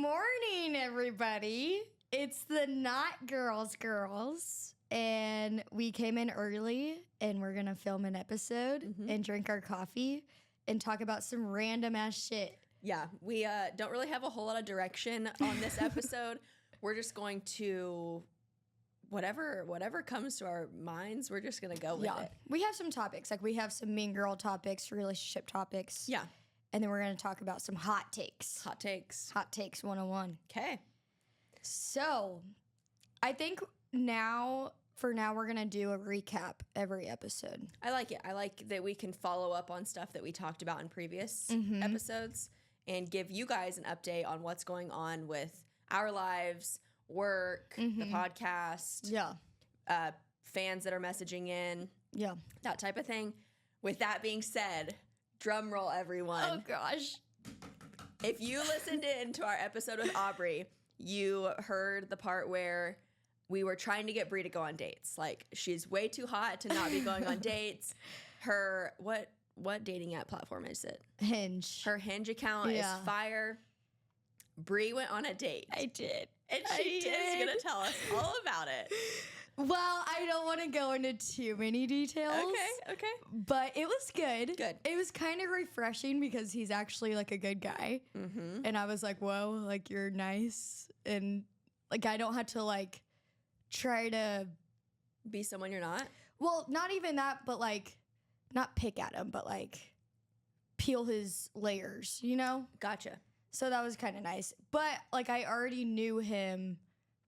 morning, everybody. It's the Not Girls, and we came in early, and we're going to film an episode and drink our coffee and talk about some random-ass shit. Yeah, we don't really have a whole lot of direction on this episode. We're just going to, whatever comes to our minds, we're just going to go with it. We have some topics. Like, we have some mean girl topics, relationship topics. Yeah. And then we're going to talk about some hot takes. Hot takes 101. Okay. So, I think for now, we're going to do a recap every episode. I like it. I like that we can follow up on stuff that we talked about in previous episodes and give you guys an update on what's going on with our lives, work, the podcast, fans that are messaging in, that type of thing. With that being said, drum roll, everyone. Oh, gosh. If you listened in to our episode with Aubrey, you heard the part where we were trying to get Bri to go on dates. Like, she's way too hot to not be going on dates. Her, what dating app platform is it? Hinge. Her Hinge account is fire. Bri went on a date. I did. And she is going to tell us all about it. Well, I don't want to go into too many details. Okay. But it was good. Good. It was kind of refreshing because he's actually, like, a good guy. Mm-hmm. And I was like, whoa, like, you're nice. And, like, I don't have to, like, try to be someone you're not. Well, not even that, but, like, not pick at him, but, like, peel his layers, you know? Gotcha. So that was kind of nice. But, like, I already knew him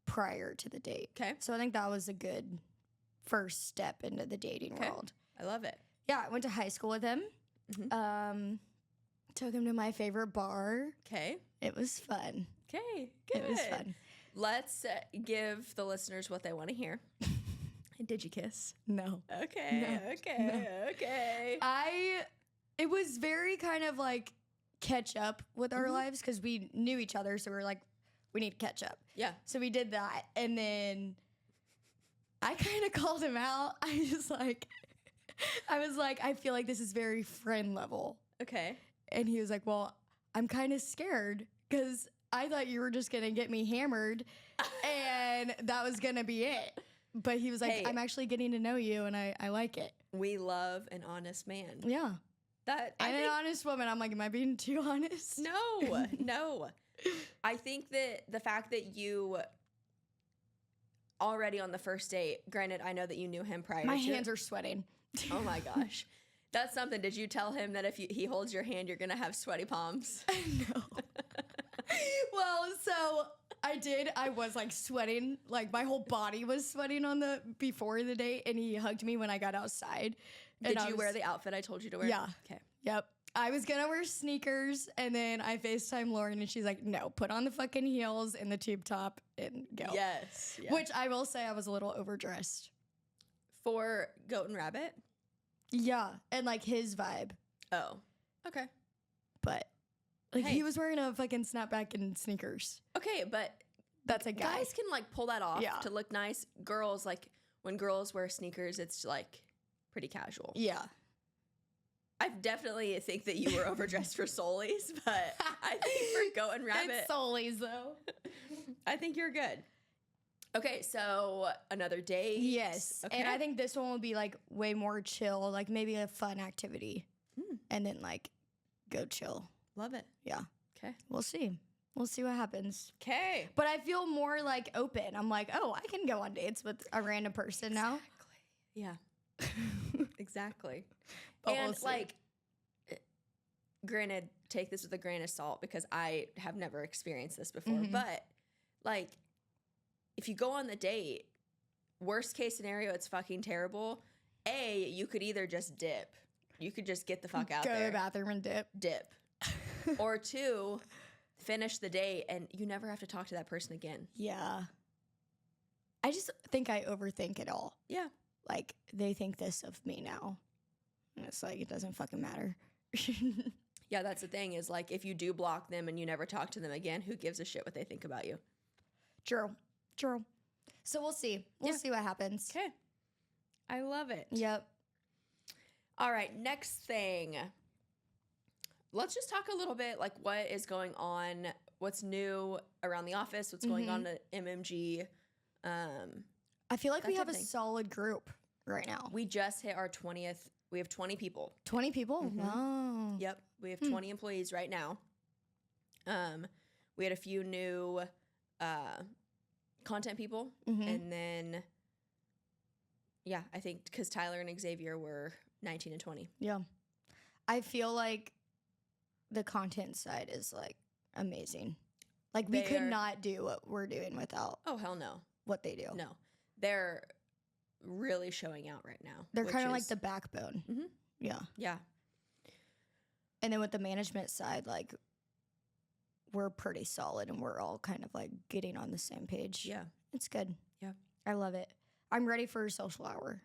prior to the date. Okay. So I think that was a good first step into the dating world. I love it. Yeah, I went to high school with him. Took him to my favorite bar. Okay. It was fun. Okay, good. It was fun. Let's give the listeners what they want to hear. Did you kiss? No. Okay. It was very kind of like catch up with our lives because we knew each other. So we were like, we need to catch up. Yeah. So we did that. And then I kind of called him out. I was like, I feel like this is very friend level. Okay. And he was like, well, I'm kind of scared because I thought you were just going to get me hammered and that was going to be it. But he was like, hey, I'm actually getting to know you and I like it. We love an honest man. Yeah. An honest woman. I'm like, am I being too honest? No. I think that the fact that you already on the first date, granted, I know that you knew him prior. My hands are sweating. Oh my gosh. That's something. Did you tell him that if he holds your hand, you're going to have sweaty palms? No. Well, so I did. I was like sweating. Like my whole body was sweating before the date. And he hugged me when I got outside. Did you wear the outfit I told you to wear? Yeah. Okay. Yep. I was going to wear sneakers. And then I FaceTime Lauren and she's like, no, put on the fucking heels and the tube top and go. Yes. Yeah. Which I will say I was a little overdressed. For Goat and Rabbit? Yeah. And like his vibe. Oh. Okay. But like he was wearing a fucking snapback and sneakers. Okay, but that's a guy. Guys can like pull that off to look nice. Girls, like when girls wear sneakers, it's like pretty casual. Yeah. I definitely think that you were overdressed for Soulies, but I think for Goat and Rabbit. It's Soulies though. I think you're good. Okay, so another date. Yes. Okay. And I think this one will be like way more chill, like maybe a fun activity. And then like go chill. Love it. Yeah. Okay. We'll see. We'll see what happens. Okay. But I feel more like open. I'm like, oh, I can go on dates with a random person now. Yeah. Exactly. But and we'll see. Like, granted, take this with a grain of salt because I have never experienced this before. But like, if you go on the date, worst case scenario, it's fucking terrible. You could either just dip. You could just get the fuck out there. Go to the bathroom and dip. Or 2, finish the date and you never have to talk to that person again. Yeah. I just think I overthink it all. Yeah. Like, they think this of me now. And it's like, it doesn't fucking matter. Yeah, that's the thing is like, if you do block them and you never talk to them again, who gives a shit what they think about you? True. So we'll see. We'll see what happens. Okay. I love it. Yep. All right, next thing. Let's just talk a little bit like what is going on what's new around the office, what's going on at MMG. I feel like we have a solid group right now. We just hit our 20th. We have 20 people. 20 people? Wow. Yep. We have 20 employees right now. We had a few new content people. And then, yeah, I think because Tyler and Xavier were 19 and 20. Yeah. I feel like the content side is like amazing. Like we could not do what we're doing without. Oh, hell no. What they do. No. They're really showing out right now. They're kind of like the backbone. Yeah. Yeah. And then with the management side, like we're pretty solid and we're all kind of like getting on the same page. Yeah. It's good. Yeah. I love it. I'm ready for a social hour.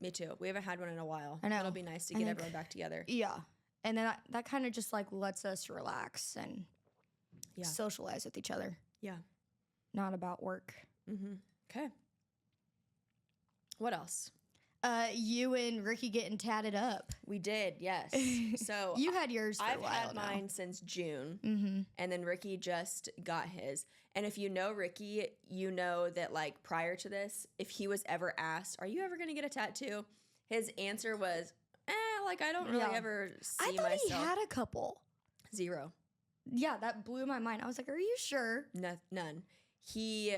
Me too. We haven't had one in a while. I know. It'll be nice to get everyone back together. Yeah. And then that kind of just like lets us relax and socialize with each other. Yeah. Not about work. Okay. What else? You and Ricky getting tatted up. We did, yes. So you had yours for I've a while had now. mine since June, and then Ricky just got his. And if you know Ricky, you know that like prior to this, if he was ever asked, "Are you ever going to get a tattoo?" His answer was, like I don't really ever see myself. I thought he had a couple. 0. Yeah, that blew my mind. I was like, "Are you sure?" None. He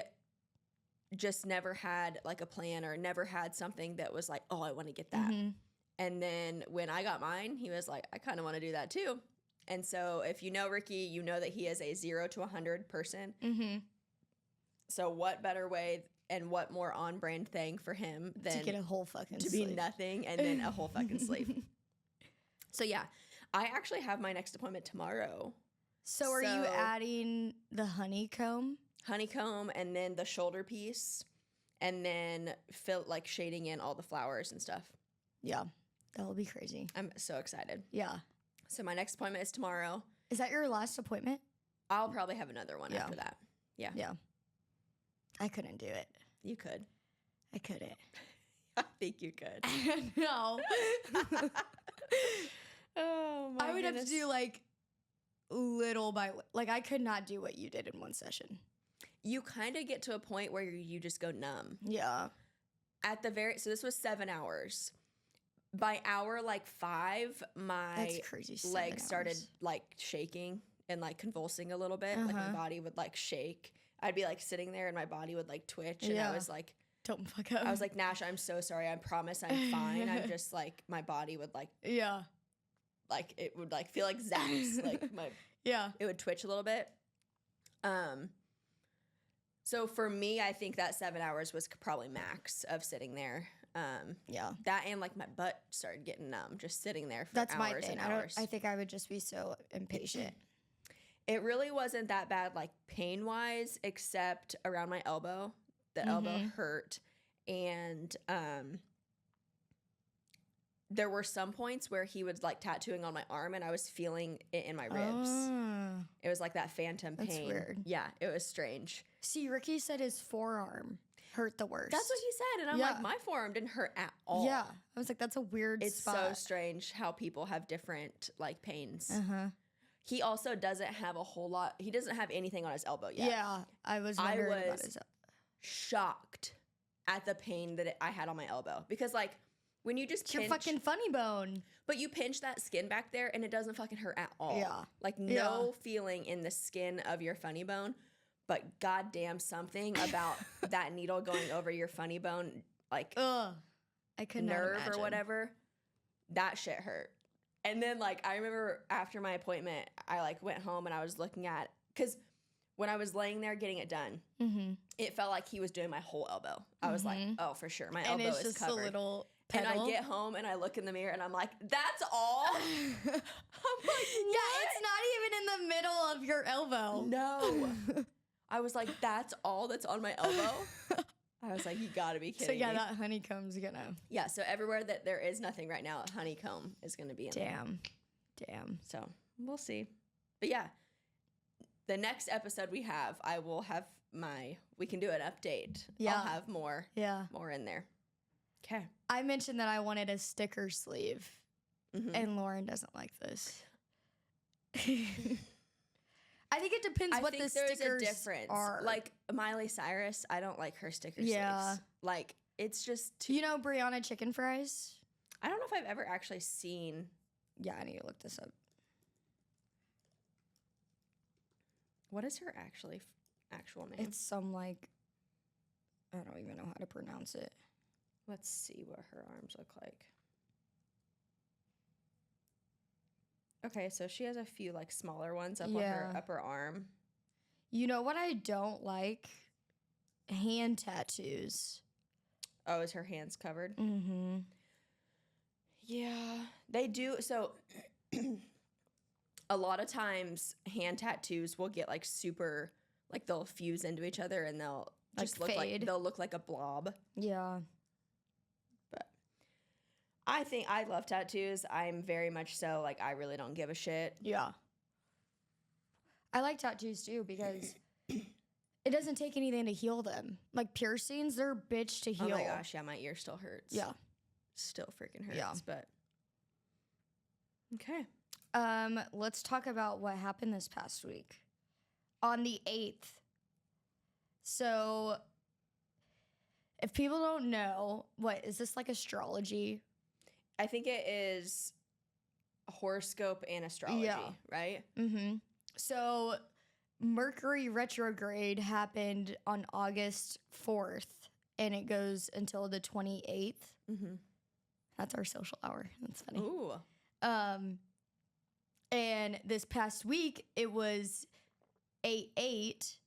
just never had like a plan or never had something that was like, oh, I want to get that. And then when I got mine, he was like, I kind of want to do that too. And so if you know Ricky, you know that he is a 0 to 100 person. So what better way and what more on brand thing for him than to get a whole fucking to sleeve. be nothing and then a whole fucking sleeve. So yeah, I actually have my next appointment tomorrow. So are you adding the honeycomb? Honeycomb and then the shoulder piece and then shading in all the flowers and stuff. Yeah, that will be crazy. I'm so excited. Yeah. So my next appointment is tomorrow. Is that your last appointment? I'll probably have another one after that. Yeah. Yeah. I couldn't do it. You could. I couldn't. I think you could. No. Oh my I would goodness. have to do like little by like I could not do what you did in one session. You kind of get to a point where you just go numb. Yeah. So this was 7 hours. By hour 5, my crazy, legs started like shaking and like convulsing a little bit. Like my body would like shake. I'd be like sitting there and my body would like twitch. And I was like, don't fuck up. I was like, Nash, I'm so sorry. I promise I'm fine. I'm just like, my body would like, like it would like feel like zaps. Like it would twitch a little bit. So for me, I think that 7 hours was probably max of sitting there. That and like my butt started getting numb just sitting there for hours and hours. I think I would just be so impatient. It really wasn't that bad like pain wise, except around my elbow. The elbow hurt. And there were some points where he was like tattooing on my arm and I was feeling it in my ribs. It was like that phantom pain. That's weird. Yeah, it was strange. See, Ricky said his forearm hurt the worst. That's what he said. And I'm like, my forearm didn't hurt at all. Yeah. I was like, that's a weird spot. It's so strange how people have different like pains. He also doesn't have a whole lot. He doesn't have anything on his elbow yet. Yeah. I was wondering about his elbow. Shocked at the pain that I had on my elbow. Because like when you just pinch. Your fucking funny bone. But you pinch that skin back there and it doesn't fucking hurt at all. Yeah. Like no feeling in the skin of your funny bone. But goddamn something about that needle going over your funny bone, like I could not nerve imagine. or whatever, that shit hurt. And then like I remember after my appointment, I like went home and I was looking at, because when I was laying there getting it done, it felt like he was doing my whole elbow. I was like, oh, for sure, my elbow is covered. And it's just a little pedal. And I get home and I look in the mirror and I'm like, that's all? I'm like, yeah, it's not even in the middle of your elbow. No. I was like, that's all that's on my elbow? I was like, you gotta be kidding me. So that honeycomb's gonna. Yeah, so everywhere that there is nothing right now, honeycomb is gonna be in there. Damn. So we'll see. But yeah, the next episode we have, I will have we can do an update. Yeah. I'll have more in there. Okay. I mentioned that I wanted a sticker sleeve, and Lorren doesn't like this. I think it depends I what think the there's stickers a difference. are. Like Miley Cyrus, I don't like her sticker Yeah. sticks. Like it's just too. You know Brianna chicken fries? I don't know if I've ever actually seen. Yeah, I need to look this up. What is her actual name? It's some like, I don't even know how to pronounce it. Let's see what her arms look like. Okay, so she has a few like smaller ones up on her upper arm. You know what I don't like? Hand tattoos. Oh, is her hands covered? Mm-hmm. Yeah, they do. So a lot of times hand tattoos will get like super, like they'll fuse into each other and they'll just look like they'll look like a blob. Yeah. But I think I love tattoos. I'm very much so like I really don't give a shit. Yeah. I like tattoos too because it doesn't take anything to heal them. Like piercings, they're a bitch to heal. Oh my gosh, yeah, my ear still hurts. Yeah. Still freaking hurts, Yeah. but okay. Let's talk about what happened this past week. On the 8th. So if people don't know, what is this, like astrology? I think it is horoscope and astrology, right? Mm-hmm. So Mercury retrograde happened on August 4th, and it goes until the 28th. Mm-hmm. That's our social hour. That's funny. Ooh. And this past week, it was 8/8,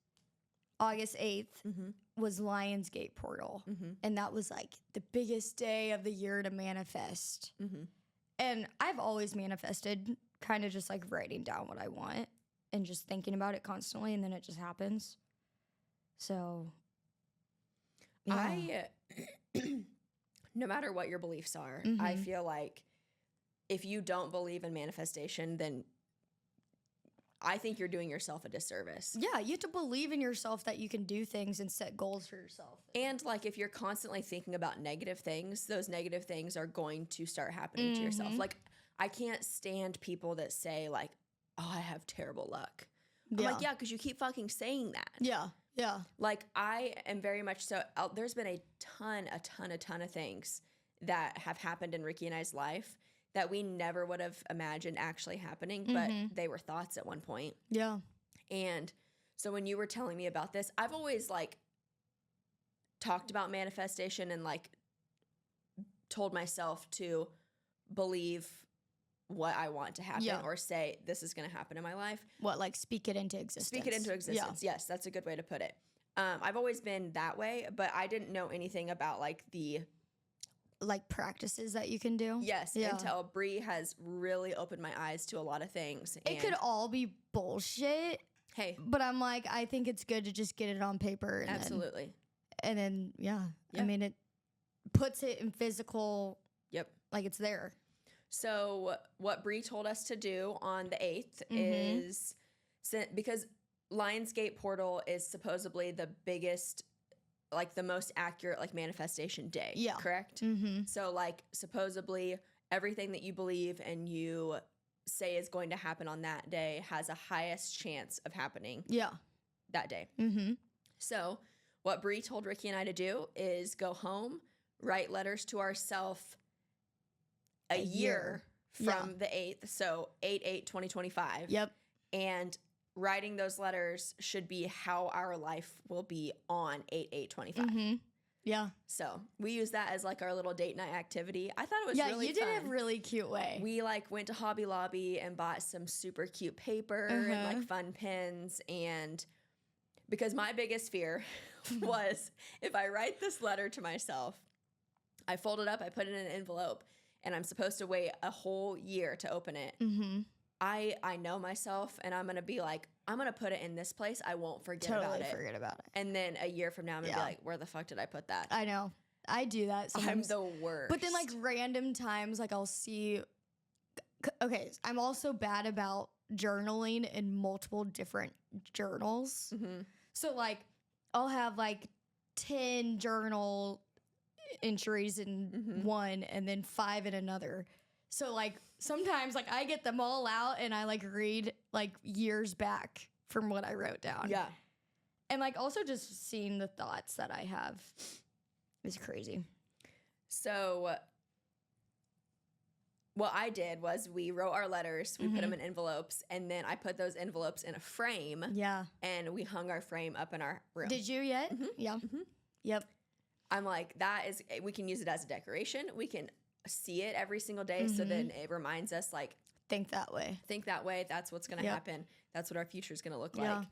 August 8th, was Lionsgate portal. And that was like the biggest day of the year to manifest. And I've always manifested, kind of just like writing down what I want and just thinking about it constantly, and then it just happens. So, yeah. No matter what your beliefs are, I feel like if you don't believe in manifestation, then I think you're doing yourself a disservice. Yeah, you have to believe in yourself that you can do things and set goals for yourself. And like if you're constantly thinking about negative things, those negative things are going to start happening to yourself. Like I can't stand people that say like, "Oh, I have terrible luck." I'm like, yeah, because you keep fucking saying that. Yeah. Yeah. Like I am very much so. There's been a ton of things that have happened in Ricky and I's life that we never would have imagined actually happening, but they were thoughts at one point. Yeah. And so when you were telling me about this, I've always like talked about manifestation and like told myself to believe what I want to happen or say this is going to happen in my life. What, like speak it into existence? Speak it into existence. Yeah. Yes, that's a good way to put it. I've always been that way, but I didn't know anything about like the practices that you can do. Yes, until Bri has really opened my eyes to a lot of things. It could all be bullshit. Hey, but I'm like, I think it's good to just get it on paper. And absolutely. Then, I mean, it puts it in physical. Yep. Like it's there. So what Bri told us to do on the 8th is because Lionsgate portal is supposedly the biggest, like the most accurate like manifestation day. Yeah. Correct? So like supposedly everything that you believe and you say is going to happen on that day has a highest chance of happening. Yeah. That day. So what Bri told Ricky and I to do is go home, write letters to ourselves a year from the 8th. So 8/8/2025. Yep. And writing those letters should be how our life will be on 8/8/25. Yeah. So we use that as like our little date night activity. I thought it was really fun. Yeah, you did a really cute way. We like went to Hobby Lobby and bought some super cute paper and like fun pens. And because my biggest fear was if I write this letter to myself, I fold it up, I put it in an envelope, and I'm supposed to wait a whole year to open it. I know myself, and I'm going to be like, I'm going to put it in this place. I won't forget about it. Forget about it. And then a year from now, I'm going to be like, where the fuck did I put that? I know. I do that sometimes. I'm the worst. But then like random times, like I'll see, okay, I'm also bad about journaling in multiple different journals. So like I'll have like 10 journal entries in one and then 5 in another. So like sometimes like I get them all out and I like read like years back from what I wrote down. Yeah. And like also just seeing the thoughts that I have is crazy. So what I did was we wrote our letters, we put them in envelopes, and then I put those envelopes in a frame. Yeah. And we hung our frame up in our room. Did you yet? Yeah. Yep. I'm like, we can use it as a decoration. We can see it every single day. So then it reminds us, like, think that way. That's what's going to happen. That's what our future is going to look like.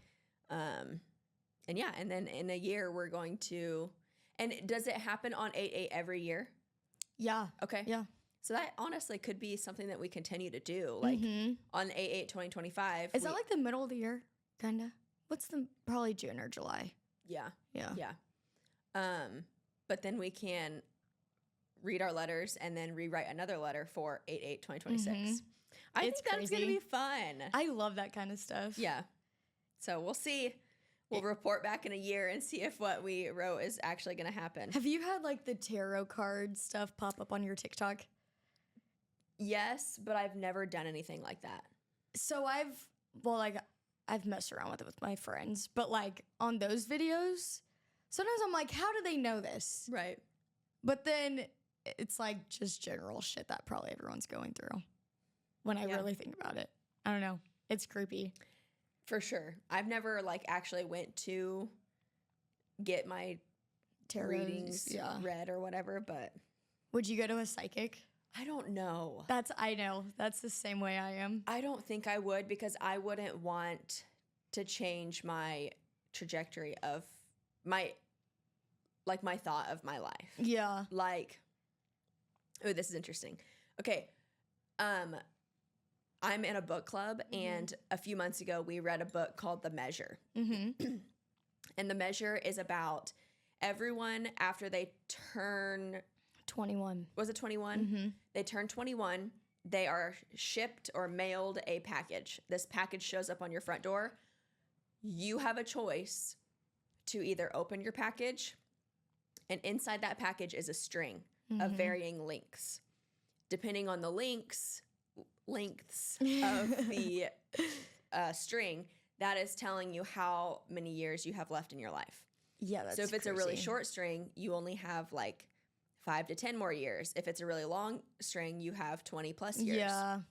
And then in a year, we're going to, and does it happen on 8/8 every year? Yeah. Okay. Yeah. So that honestly could be something that we continue to do. Like on 8/8/2025. Is that like the middle of the year? Kind of. What's probably June or July? Yeah. Yeah. Yeah. But then we can read our letters and then rewrite another letter for 8/8/2026. I think that's going to be fun. I love that kind of stuff. Yeah. So we'll see. We'll report back in a year and see if what we wrote is actually going to happen. Have you had like the tarot card stuff pop up on your TikTok? Yes, but I've never done anything like that. So I've messed around with it with my friends, but like on those videos, sometimes I'm like, how do they know this? Right. But then it's like just general shit that probably everyone's going through when I really think about it. I don't know. It's creepy. For sure. I've never like actually went to get my Tarot readings read or whatever, but would you go to a psychic? I don't know. I know. That's the same way I am. I don't think I would, because I wouldn't want to change my trajectory of my thought of my life. Yeah. Like, oh, this is interesting. Okay. I'm in a book club, and a few months ago we read a book called The Measure. And The Measure is about everyone after they turn 21. Was it 21? They turn 21. They are shipped or mailed a package. This package shows up on your front door. You have a choice to either open your package, and inside that package is a string of varying lengths. Depending on the lengths of the string, that is telling you how many years you have left in your life. Yeah, that's so if it's a really short string, you only have like 5 to 10 more years. If it's a really long string, you have 20 plus years. Yeah.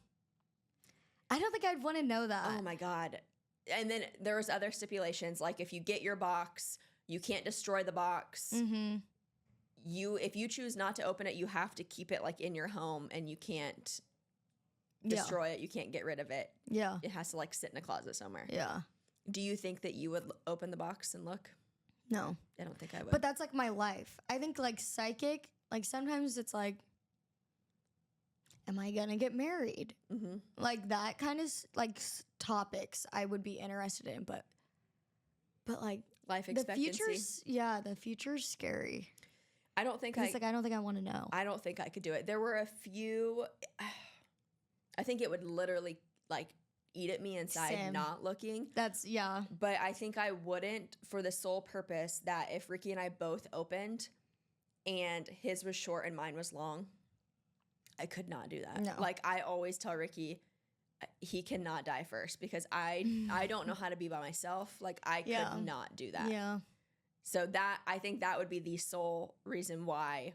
I don't think I'd want to know that. Oh my God. And then there was other stipulations, like if you get your box, you can't destroy the box. If you choose not to open it, you have to keep it like in your home, and you can't destroy it. You can't get rid of it. Yeah. It has to like sit in a closet somewhere. Yeah. Do you think that you would open the box and look? No. I don't think I would. But that's like my life. I think like psychic, like sometimes it's like, am I gonna get married? Like that kind of topics I would be interested in, but like life expectancy. The future's scary. I don't think I don't think I want to know. I don't think I could do it. There were a few. I think it would literally like eat at me inside not looking. But I think I wouldn't, for the sole purpose that if Ricky and I both opened and his was short and mine was long, I could not do that. No. Like I always tell Ricky, he cannot die first, because I don't know how to be by myself. Like I could not do that. Yeah. So I think that would be the sole reason why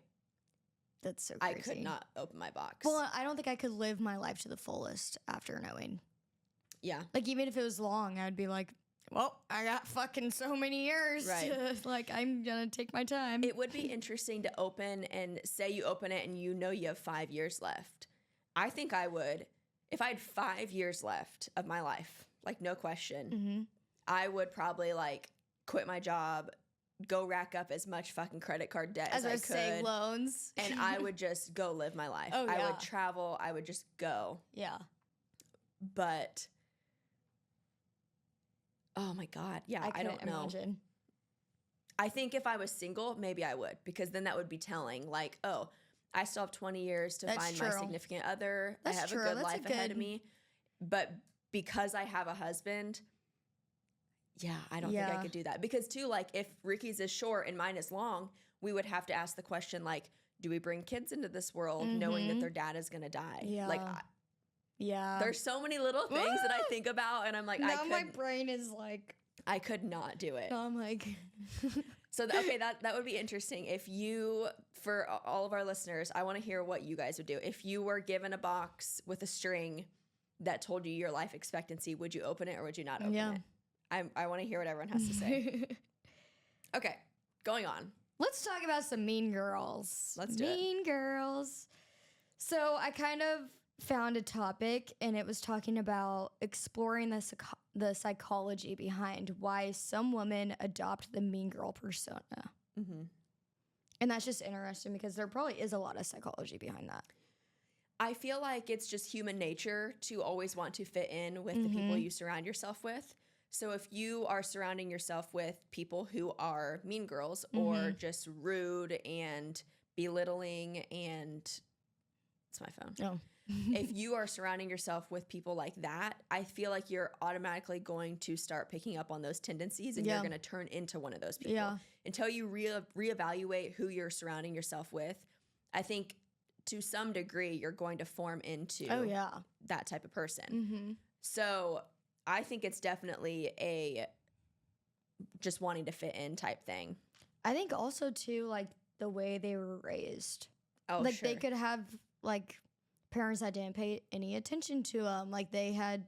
that's so crazy. I could not open my box. Well, I don't think I could live my life to the fullest after knowing. Yeah. Like even if it was long, I'd be like, well, I got fucking so many years. Right. Like I'm gonna take my time. It would be interesting to open, and say you open it and you know you have 5 years left. I think I would, if I had 5 years left of my life, like no question, I would probably like quit my job, go rack up as much fucking credit card debt as I could. Say loans. And I would just go live my life. Oh, I would travel. I would just go. Yeah. But, oh my God. Yeah, I don't know. Imagine. I think if I was single, maybe I would, because then that would be telling, like, oh, I still have 20 years to find my significant other. I have a good life ahead of me. But because I have a husband, yeah, I don't think I could do that. Because too, like if Ricky's is short and mine is long, we would have to ask the question, like, do we bring kids into this world knowing that their dad is going to die? Yeah. Like, Yeah. There's so many little things that I think about, and I'm like, now my brain is like, I could not do it. I'm like, so okay, that would be interesting. If you, for all of our listeners, I want to hear what you guys would do. If you were given a box with a string that told you your life expectancy, would you open it or would you not open it? I want to hear what everyone has to say. Okay, going on. Let's talk about some mean girls. Let's do it. Mean girls. So I kind of found a topic, and it was talking about exploring the psychology behind why some women adopt the mean girl persona. Mm-hmm. And that's just interesting because there probably is a lot of psychology behind that. I feel like it's just human nature to always want to fit in with the people you surround yourself with. So if you are surrounding yourself with people who are mean girls or just rude and belittling and it's my phone. Oh. If you are surrounding yourself with people like that, I feel like you're automatically going to start picking up on those tendencies and you're going to turn into one of those people. Yeah. Until you reevaluate who you're surrounding yourself with, I think to some degree you're going to form into that type of person. Mm-hmm. So I think it's definitely a just wanting to fit in type thing. I think also too, like the way they were raised. Oh, like sure. they could have like parents that didn't pay any attention to them. Like they had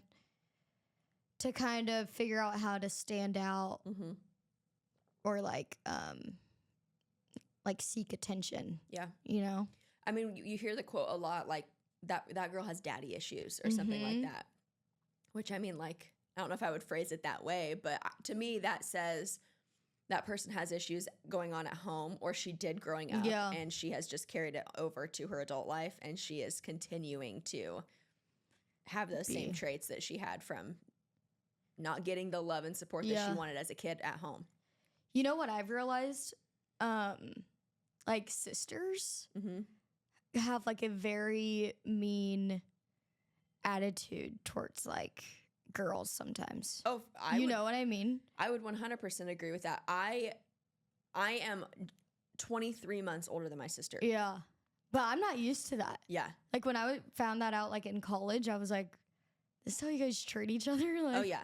to kind of figure out how to stand out or like seek attention. Yeah. You know? I mean, you hear the quote a lot, like that girl has daddy issues or something like that. Which I mean, like, I don't know if I would phrase it that way, but to me that says that person has issues going on at home or she did growing up and she has just carried it over to her adult life and she is continuing to have those same traits that she had from not getting the love and support that she wanted as a kid at home. You know what I've realized? Like sisters have like a very mean attitude towards like girls sometimes. Oh, know what I mean? I would 100% agree with that. I am 23 months older than my sister. Yeah. But I'm not used to that. Yeah. Like when I found that out like in college, I was like, this is how you guys treat each other? Like, oh, yeah.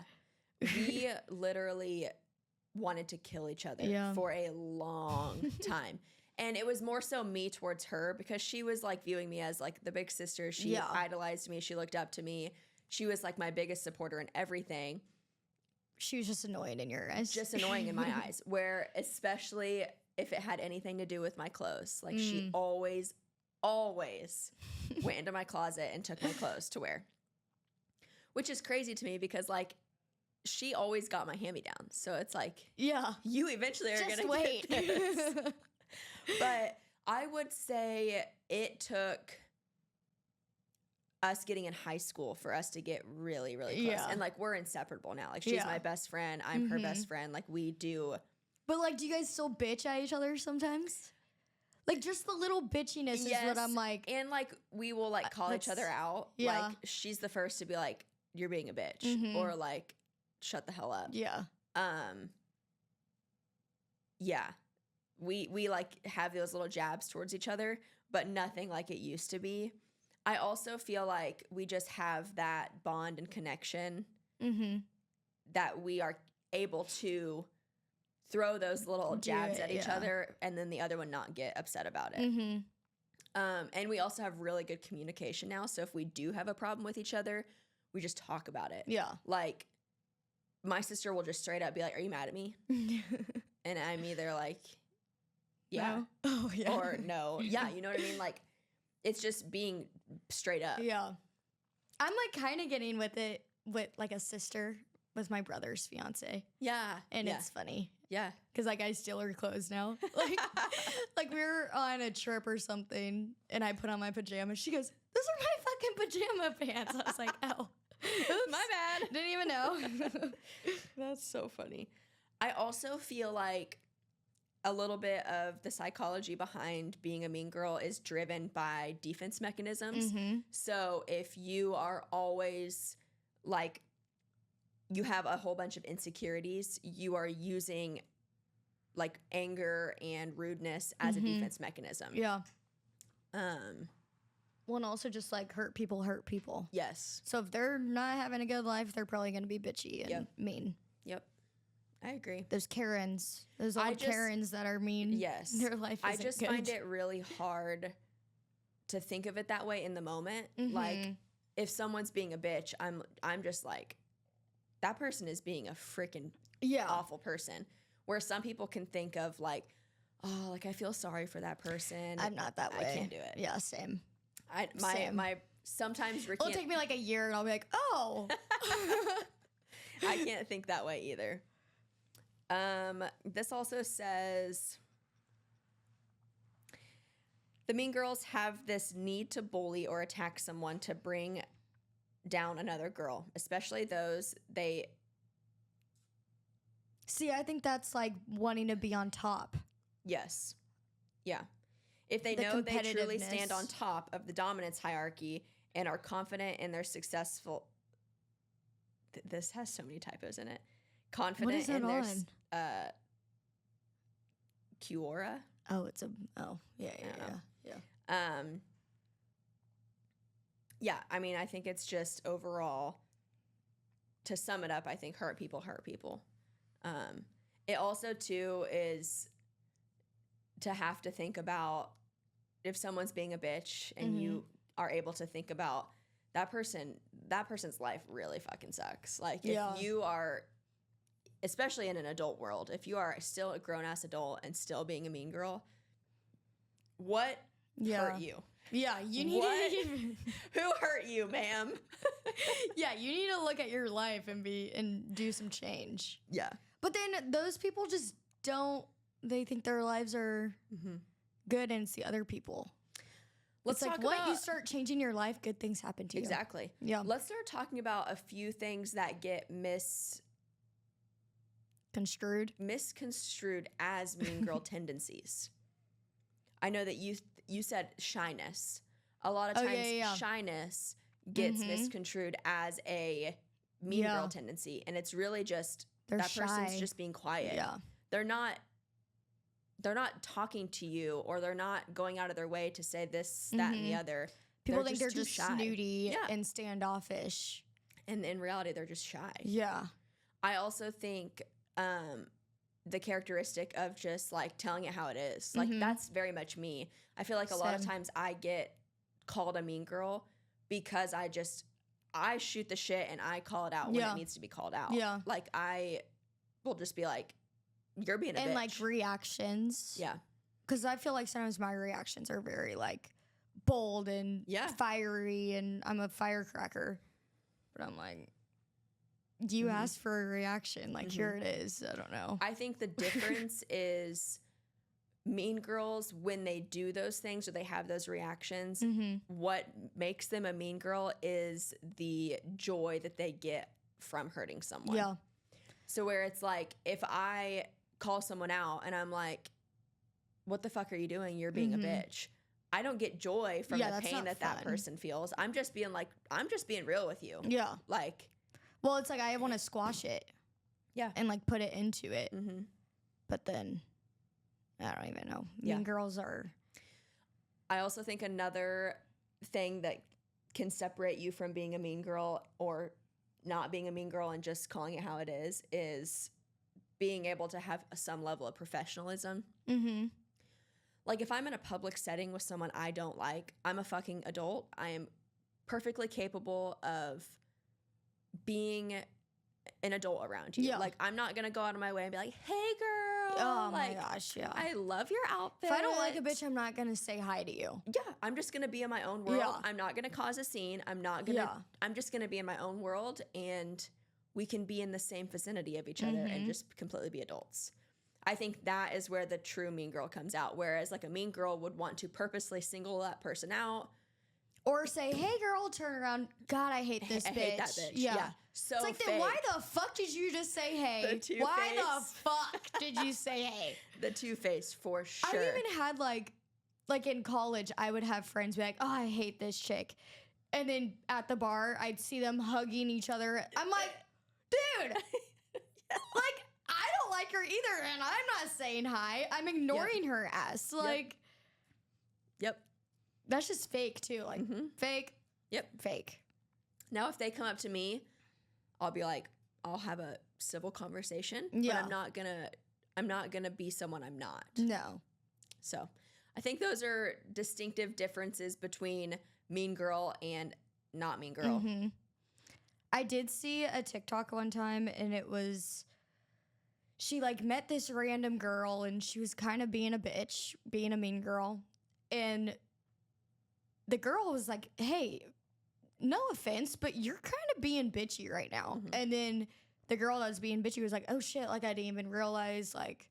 We literally wanted to kill each other for a long time. And it was more so me towards her because she was like viewing me as like the big sister. She idolized me. She looked up to me. She was like my biggest supporter in everything. She was just annoying in your eyes. Just annoying in my eyes. Where especially if it had anything to do with my clothes. Like she always went into my closet and took my clothes to wear. Which is crazy to me because like she always got my hand-me-downs. So it's like, you eventually are going to wait. get this. But I would say it took us getting in high school for us to get really, really close. Yeah. And like we're inseparable now. Like she's my best friend. I'm her best friend. Like we do. But like, do you guys still bitch at each other sometimes? Like just the little bitchiness is what I'm like. And like we will like call each other out. Yeah. Like she's the first to be like, you're being a bitch. Or like, shut the hell up. Yeah. Yeah. We like have those little jabs towards each other, but nothing like it used to be. I also feel like we just have that bond and connection that we are able to throw those little jabs at each other and then the other one not get upset about it. And we also have really good communication now. So if we do have a problem with each other, we just talk about it. Yeah. Like my sister will just straight up be like, are you mad at me? And I'm either like, yeah. No. Oh, yeah. Or no. Yeah, you know what I mean? Like, it's just being straight up. Yeah. I'm like kind of getting with it with like a sister with my brother's fiance. Yeah. And it's funny. Yeah. Because like I steal her clothes now. Like we were on a trip or something and I put on my pajamas. She goes, those are my fucking pajama pants. I was like, oh. Oops. My bad. Didn't even know. That's so funny. I also feel like a little bit of the psychology behind being a mean girl is driven by defense mechanisms. So if you are always like, you have a whole bunch of insecurities, you are using like anger and rudeness as a defense mechanism. Yeah. Well, and also just like hurt people. Yes. So if they're not having a good life, they're probably going to be bitchy and mean. Yep. I agree. Those Karens, those old Karens that are mean. Yes. Their life isn't I just good. find it really hard to think of it that way in the moment. Like, if someone's being a bitch, I'm just like, that person is being a freaking awful person. Where some people can think of like, oh, like I feel sorry for that person. I'm not that way. I can't do it. Yeah, same. My sometimes it'll take me like a year and I'll be like, oh. I can't think that way either. This also says the mean girls have this need to bully or attack someone to bring down another girl, especially those they. See, I think that's like wanting to be on top. Yes. Yeah. If they know they truly stand on top of the dominance hierarchy and are confident in their successful. This has so many typos in it. Confident in their Kiora. Oh, it's a yeah. Yeah, I mean, I think it's just overall, to sum it up, I think hurt people. It also too is to have to think about if someone's being a bitch and you are able to think about that person's life really fucking sucks. Like if you are, especially in an adult world, if you are still a grown-ass adult and still being a mean girl, what hurt you? Yeah, you need to who hurt you, ma'am? Yeah, you need to look at your life and do some change. Yeah. But then those people just don't, they think their lives are good and it's the other people. It's like once you start changing your life, good things happen to you. Exactly. Yeah. Let's start talking about a few things that get misconstrued as mean girl tendencies. I know that you said shyness. A lot of times shyness gets misconstrued as a mean girl tendency, and it's really just person's just being quiet. Yeah. They're not talking to you, or they're not going out of their way to say this, that, and the other. People think they're just snooty and standoffish. And in reality, they're just shy. Yeah. I also think the characteristic of just like telling it how it is, like that's very much me. I feel like a lot of times I get called a mean girl because I shoot the shit and I call it out when it needs to be called out. Yeah. Like I will just be like, you're being a bitch. And like reactions. Yeah. Because I feel like sometimes my reactions are very like bold and fiery, and I'm a firecracker. But I'm like, you asked for a reaction. Like, here it is. I don't know. I think the difference is mean girls, when they do those things or they have those reactions, what makes them a mean girl is the joy that they get from hurting someone. Yeah. So where it's like, if I call someone out and I'm like, what the fuck are you doing? You're being a bitch. I don't get joy from the pain that person feels. I'm just being real with you. Yeah. Like, well, it's like I want to squash it. Yeah. And like put it into it. But then I don't even know. Mean girls are. I also think another thing that can separate you from being a mean girl or not being a mean girl and just calling it how it is being able to have some level of professionalism. Like if I'm in a public setting with someone I don't like, I'm a fucking adult. I am perfectly capable of being an adult around you. Yeah. Like I'm not going to go out of my way and be like, hey girl. Oh like, my gosh, yeah. I love your outfit. If I don't like a bitch, I'm not going to say hi to you. Yeah, I'm just going to be in my own world. Yeah. I'm not going to cause a scene. I'm just going to be in my own world, and we can be in the same vicinity of each other and just completely be adults. I think that is where the true mean girl comes out. Whereas like a mean girl would want to purposely single that person out. Or say, hey girl, turn around. God, I hate this bitch. I hate that bitch. Yeah. So it's like, fake. then why the fuck did you just say hey? Why the fuck did you say hey? The two-face for sure. I even had like in college, I would have friends be like, oh, I hate this chick. And then at the bar, I'd see them hugging each other. I'm like, dude, like, I don't like her either. And I'm not saying hi. I'm ignoring her ass. Like, Yep. That's just fake too. Like fake. Yep. Fake. Now, if they come up to me, I'll be like, I'll have a civil conversation, Yeah. but I'm not gonna be someone I'm not. No. So I think those are distinctive differences between mean girl and not mean girl. Mm-hmm. I did see a TikTok one time, and it was, she like met this random girl, and she was kind of being a bitch, being a mean girl. And the girl was like, hey, no offense, but you're kind of being bitchy right now. Mhm. And then the girl that was being bitchy was like, oh shit, like I didn't even realize, like,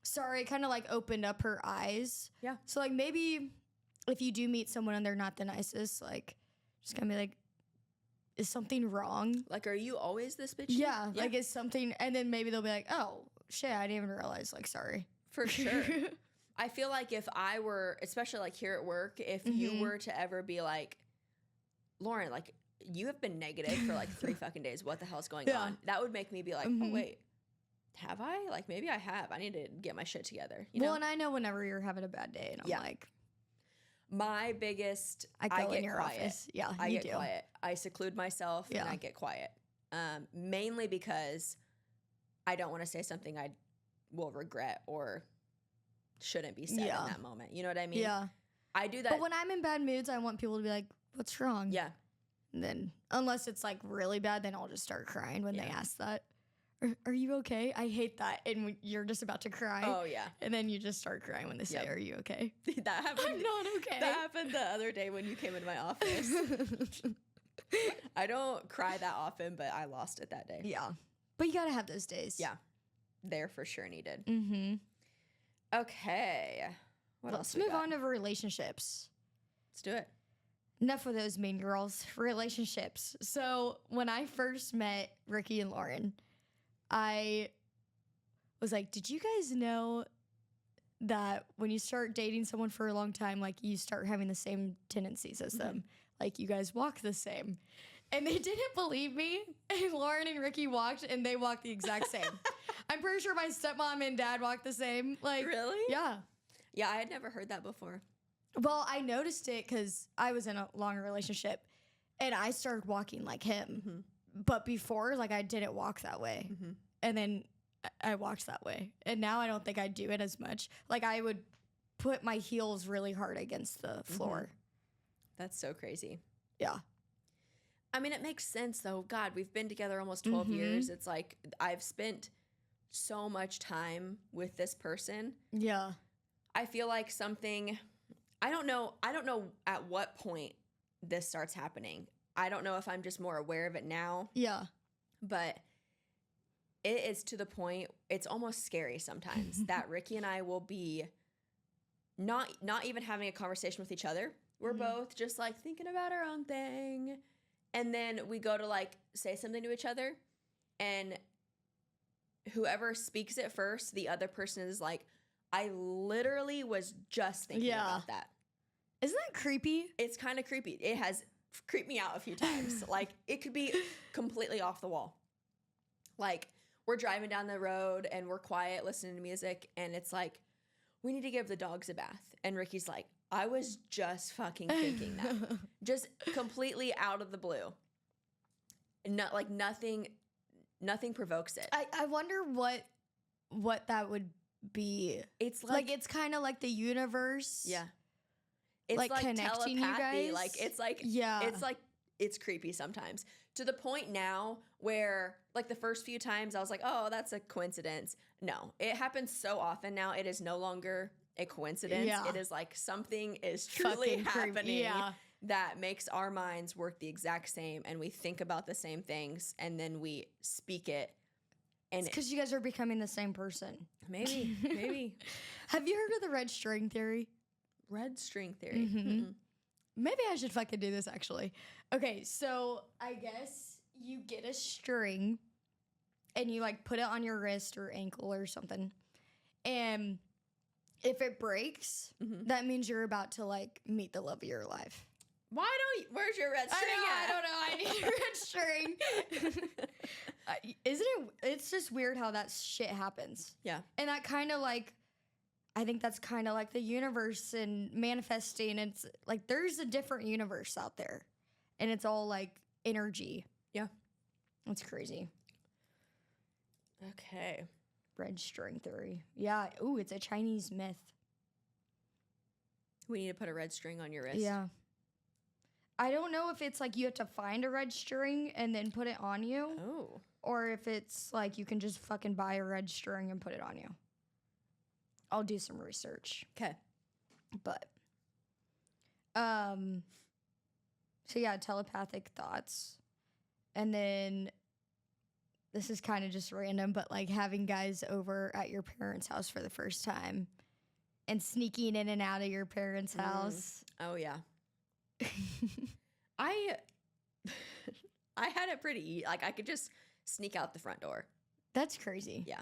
sorry, kind of like opened up her eyes. Yeah. So like maybe if you do meet someone and they're not the nicest, like just gonna be like, is something wrong? Like, are you always this bitch? Yeah, like is something, and then maybe they'll be like, oh shit, I didn't even realize, like, sorry. For sure. I feel like if I were, especially like here at work, if you were to ever be like, Lauren, like, you have been negative for like 3 fucking days. What the hell's going on? That would make me be like, oh, wait, have I? Like, maybe I have. I need to get my shit together. You know? And I know whenever you're having a bad day, and I'm like, my biggest, I go get in your quiet. office. Yeah, I you get do. quiet. I seclude myself and I get quiet. Mainly because I don't want to say something I will regret or shouldn't be said in that moment. You know what I mean? Yeah. I do that. But when I'm in bad moods, I want people to be like, what's wrong? Yeah. And then, unless it's like really bad, then I'll just start crying when they ask that. Are you okay? I hate that. And when you're just about to cry. Oh, yeah. And then you just start crying when they say, are you okay? That happened. I'm not okay. That happened the other day when you came into my office. I don't cry that often, but I lost it that day. Yeah. But you got to have those days. Yeah. They're for sure needed. Mm-hmm. Okay. Let's move on to relationships. Let's do it. Enough of those mean girls. Relationships. So when I first met Ricky and Lorren, I was like, did you guys know that when you start dating someone for a long time, like you start having the same tendencies as them? Like you guys walk the same. And they didn't believe me. And Lorren and Ricky walked, and they walked the exact same. I'm pretty sure my stepmom and dad walked the same. Like, really? Yeah. Yeah, I had never heard that before. Well, I noticed it because I was in a long relationship, and I started walking like him. But before, like, I didn't walk that way. And then I walked that way. And now I don't think I do it as much. Like, I would put my heels really hard against the floor. That's so crazy. Yeah. I mean, it makes sense, though. God, we've been together almost 12 years. It's like I've spent so much time with this person. Yeah. I feel like something, I don't know at what point this starts happening. I don't know if I'm just more aware of it now. Yeah. But it is to the point, it's almost scary sometimes that Ricky and I will be not even having a conversation with each other. We're both just like thinking about our own thing. And then we go to like say something to each other, and whoever speaks it first, the other person is like, I literally was just thinking about that. Isn't that creepy? It's kind of creepy. It has creeped me out a few times. Like, it could be completely off the wall. Like, we're driving down the road and we're quiet listening to music, and it's like, we need to give the dogs a bath. And Ricky's like, I was just fucking thinking that. Just completely out of the blue. Not like nothing provokes it. I wonder what that would be. It's like it's kind of like the universe. Yeah. It's like connecting you telepathy. guys. Like it's like it's creepy sometimes. To the point now where like the first few times I was like, oh, that's a coincidence. No, it happens so often now. It is no longer a coincidence. Yeah. It is like something is truly happening Yeah. that makes our minds work the exact same, and we think about the same things, and then we speak it. And because you guys are becoming the same person. Maybe. Have you heard of the red string theory? Red string theory. Maybe I should fucking do this, actually. Okay, so I guess you get a string and you like put it on your wrist or ankle or something. And if it breaks, that means you're about to like meet the love of your life. Where's your red string? I don't know. I need a red string. Isn't it? It's just weird how that shit happens. Yeah. And that kind of like, I think that's kind of like the universe and manifesting. It's like there's a different universe out there, and it's all like energy. Yeah. It's crazy. Okay. Red string theory. Yeah. Ooh, it's a Chinese myth. We need to put a red string on your wrist. Yeah. I don't know if it's like you have to find a red string and then put it on you. Oh. Or if it's like you can just fucking buy a red string and put it on you. I'll do some research. Okay. But so yeah, telepathic thoughts. And then this is kind of just random, but like having guys over at your parents' house for the first time and sneaking in and out of your parents' house. Oh yeah. I had it pretty like I could just sneak out the front door. That's crazy. Yeah.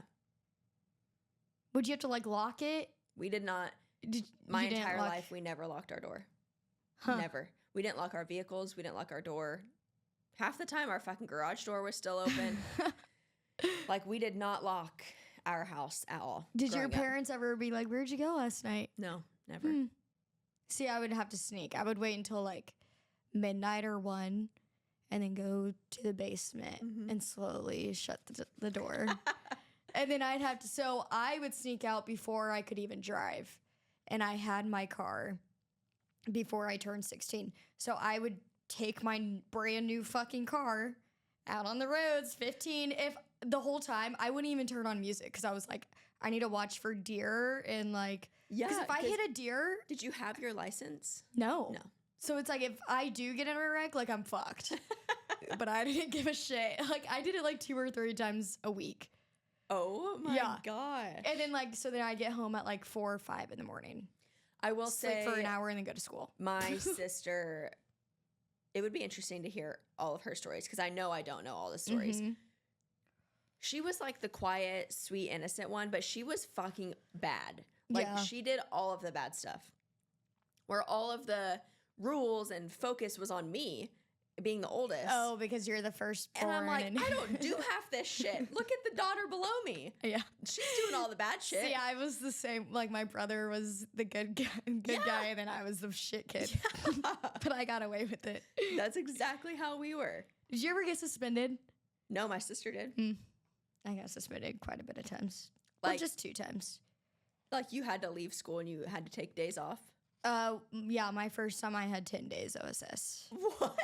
Would you have to like lock it? We did not. My entire life, we never locked our door. Huh. Never. We didn't lock our vehicles. We didn't lock our door. Half the time, our fucking garage door was still open. Like, we did not lock our house at all. Did your parents ever be like, where'd you go last night? No, never. See, I would have to sneak. I would wait until like midnight or 1 and then go to the basement and slowly shut the door. And then I'd have to, so I would sneak out before I could even drive. And I had my car before I turned 16. So I would take my brand new fucking car out on the roads, 15. If the whole time I wouldn't even turn on music because I was like, I need to watch for deer and like, because if I hit a deer. Did you have your license? No. No. So it's like if I do get in a wreck, like I'm fucked. But I didn't give a shit. Like I did it like 2 or 3 times a week. Oh my God. And then like, so then I get home at like 4 or 5 in the morning. I will say sleep for an hour and then go to school. My sister, it would be interesting to hear all of her stories because I know I don't know all the stories. She was like the quiet, sweet, innocent one, but she was fucking bad. Like she did all of the bad stuff where all of the rules and focus was on me being the oldest. Oh, because you're the first and I'm like, I don't do half this shit. Look at the daughter below me. Yeah. She's doing all the bad shit. See, I was the same. Like my brother was the good guy, and then I was the shit kid. Yeah. But I got away with it. That's exactly how we were. Did you ever get suspended? No, my sister did. I got suspended quite a bit of times. Like, or just 2 times. Like you had to leave school and you had to take days off? Yeah, my first time I had 10 days OSS. What?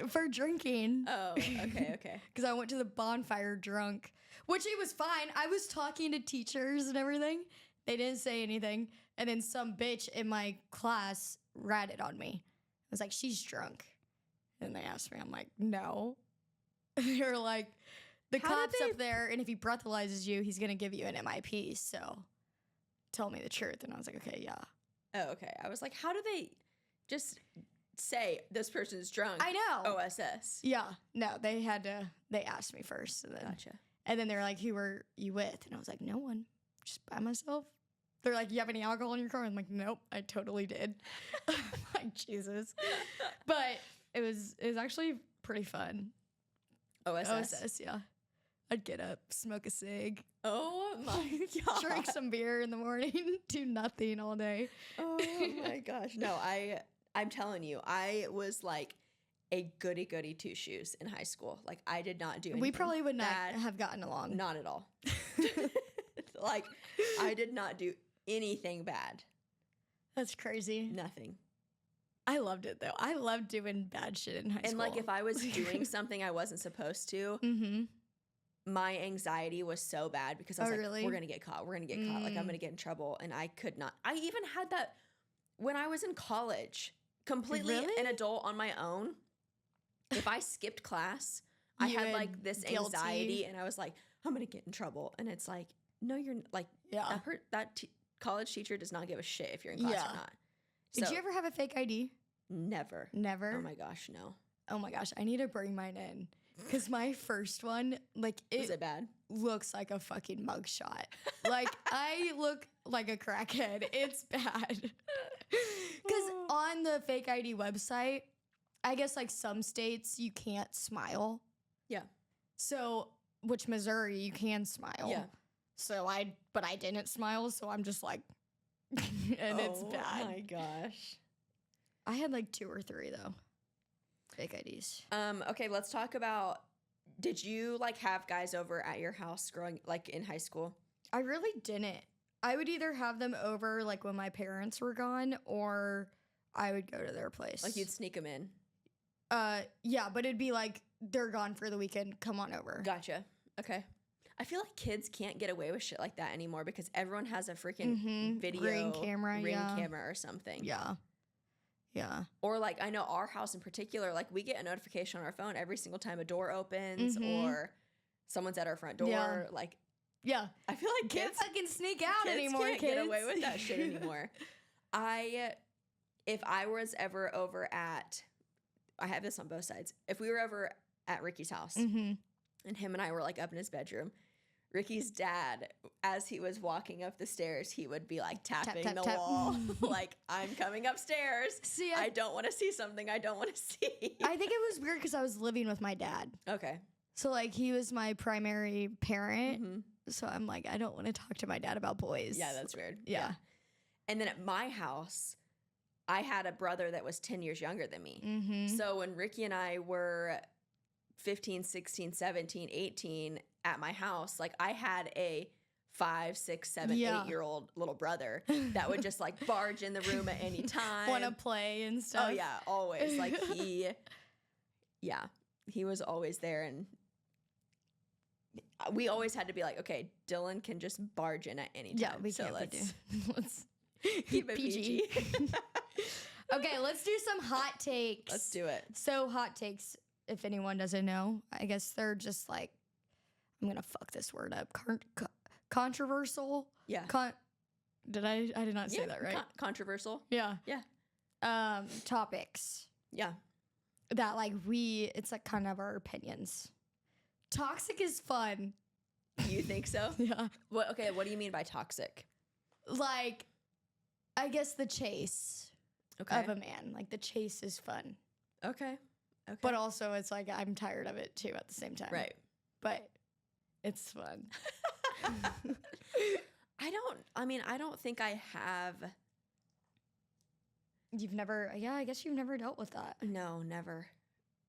For drinking. Oh, okay. Because I went to the bonfire drunk, which it was fine. I was talking to teachers and everything. They didn't say anything. And then some bitch in my class ratted on me. I was like, she's drunk. And they asked me, I'm like, no. They were like, the cop's up there, and if he breathalyzes you, he's going to give you an MIP. So tell me the truth. And I was like, okay, yeah. Oh, okay. I was like, how do they just say this person's drunk? I know. OSS. Yeah. No, they asked me first. And then, Gotcha. And then they're like, who were you with? And I was like, no one. Just by myself. They're like, you have any alcohol in your car? I'm like, nope, I totally did. I'm like, Jesus. But it was actually pretty fun. OSS, yeah. I'd get up, smoke a cig. Oh my God. Drink some beer in the morning, do nothing all day. Oh my gosh. No, I'm telling you, I was like a goody 2-shoes in high school. Like I did not do anything. We probably would not have gotten along. Not at all. Like I did not do anything bad. That's crazy. Nothing. I loved it though. I loved doing bad shit in high school. And like if I was doing something I wasn't supposed to, my anxiety was so bad because I was like, really? we're going to get caught. We're going to get caught. Like I'm going to get in trouble. And I could not. I even had that when I was in college, completely an adult on my own. If I skipped class, I had like this anxiety and I was like, I'm going to get in trouble. And it's like, no, you're like, that college teacher does not give a shit if you're in class or not. Did you ever have a fake ID? Never. Never? Oh my gosh, no. Oh my gosh, I need to bring mine in. Because my first one, like, is it bad? Looks like a fucking mugshot. Like, I look like a crackhead. It's bad. Because on the fake ID website, I guess, like, some states you can't smile. Yeah. So, which Missouri, you can smile. Yeah. So but I didn't smile, so I'm just like, and it's bad. Oh my gosh. I had like 2 or 3 though. Fake IDs. Okay, let's talk about, did you like have guys over at your house growing like in high school? I really didn't. I would either have them over like when my parents were gone, or I would go to their place. Like you'd sneak them in? Yeah, but it'd be like, they're gone for the weekend, come on over. Gotcha. Okay. I feel like kids can't get away with shit like that anymore because everyone has a freaking video ring camera or something. Yeah. Yeah. Or like, I know our house in particular, like we get a notification on our phone every single time a door opens or someo's at our front door. Yeah. Like, yeah. I feel like Can't kids fucking sneak out anymore, can't kids. get away with that shit anymore. If I was ever over at, I have this on both sides. If we were ever at Ricky's house and him and I were like up in his bedroom, Ricky's dad, as he was walking up the stairs, he would be like tapping tap, the tap. wall. Like, I'm coming upstairs. See, I don't want to see something I don't want to see. I think it was weird because I was living with my dad. Okay. So, like, he was my primary parent. So I'm like, I don't want to talk to my dad about boys. Yeah, that's weird. Yeah. And then at my house, I had a brother that was 10 years younger than me. So when Ricky and I were 15, 16, 17, 18 at my house, like I had a 5, 6, 7, 8-year-old little brother that would just like barge in the room at any time. Want to play and stuff. Oh yeah, always. Like he was always there, and we always had to be like, okay, Dylan can just barge in at any time. Yeah, we so can't. Let's keep it PG. Okay, let's do some hot takes. Let's do it. So hot takes, if anyone doesn't know, I guess they're just like, I'm gonna fuck this word up. Controversial. Yeah. Did I did not say that right? Controversial. Yeah. Yeah. Topics Yeah. that like it's like kind of our opinions. Toxic is fun. You think so? Yeah. What do you mean by toxic? Like, I guess the chase Okay. of a man. Like the chase is fun. Okay. But also it's like I'm tired of it too at the same time. Right. But it's fun. I don't think I have. I guess you've never dealt with that. No, never.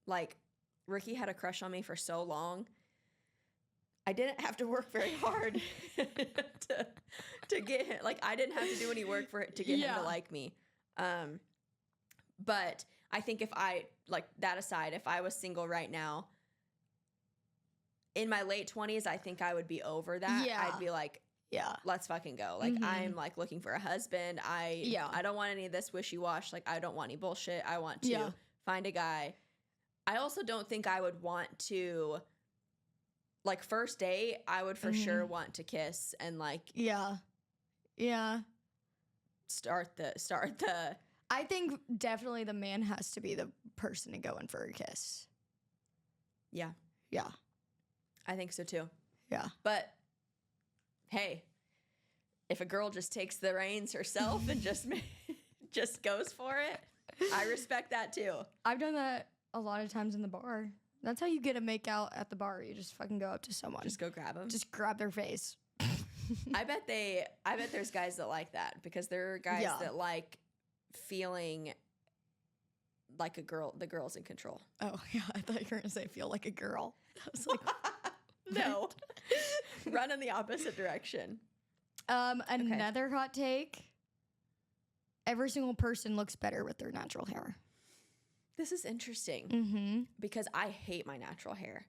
Like, Ricky had a crush on me for so long. I didn't have to work very hard to get him. Like, I didn't have to do any work to get him to like me. But I think if I, like, that aside, if I was single right now, in my late 20s, I think I would be over that. Yeah. I'd be like, Yeah. let's fucking go. Like, I'm, like, looking for a husband. I don't want any of this wishy-wash. Like, I don't want any bullshit. I want to find a guy. I also don't think I would want to, like, first date, I would for sure want to kiss and, like, start the. I think definitely the man has to be the person to go in for a kiss. Yeah. Yeah. I think so too. Yeah. But hey, if a girl just takes the reins herself and just goes for it, I respect that too. I've done that a lot of times in the bar. That's how you get a make out at the bar. You just fucking go up to someone. Just go grab them. Just grab their face. I bet there's guys that like that because there are guys that like feeling like a girl. The girl's in control. Oh yeah, I thought you were gonna say feel like a girl. I was like, no, run in the opposite direction. Another hot take. Every single person looks better with their natural hair. This is interesting because I hate my natural hair.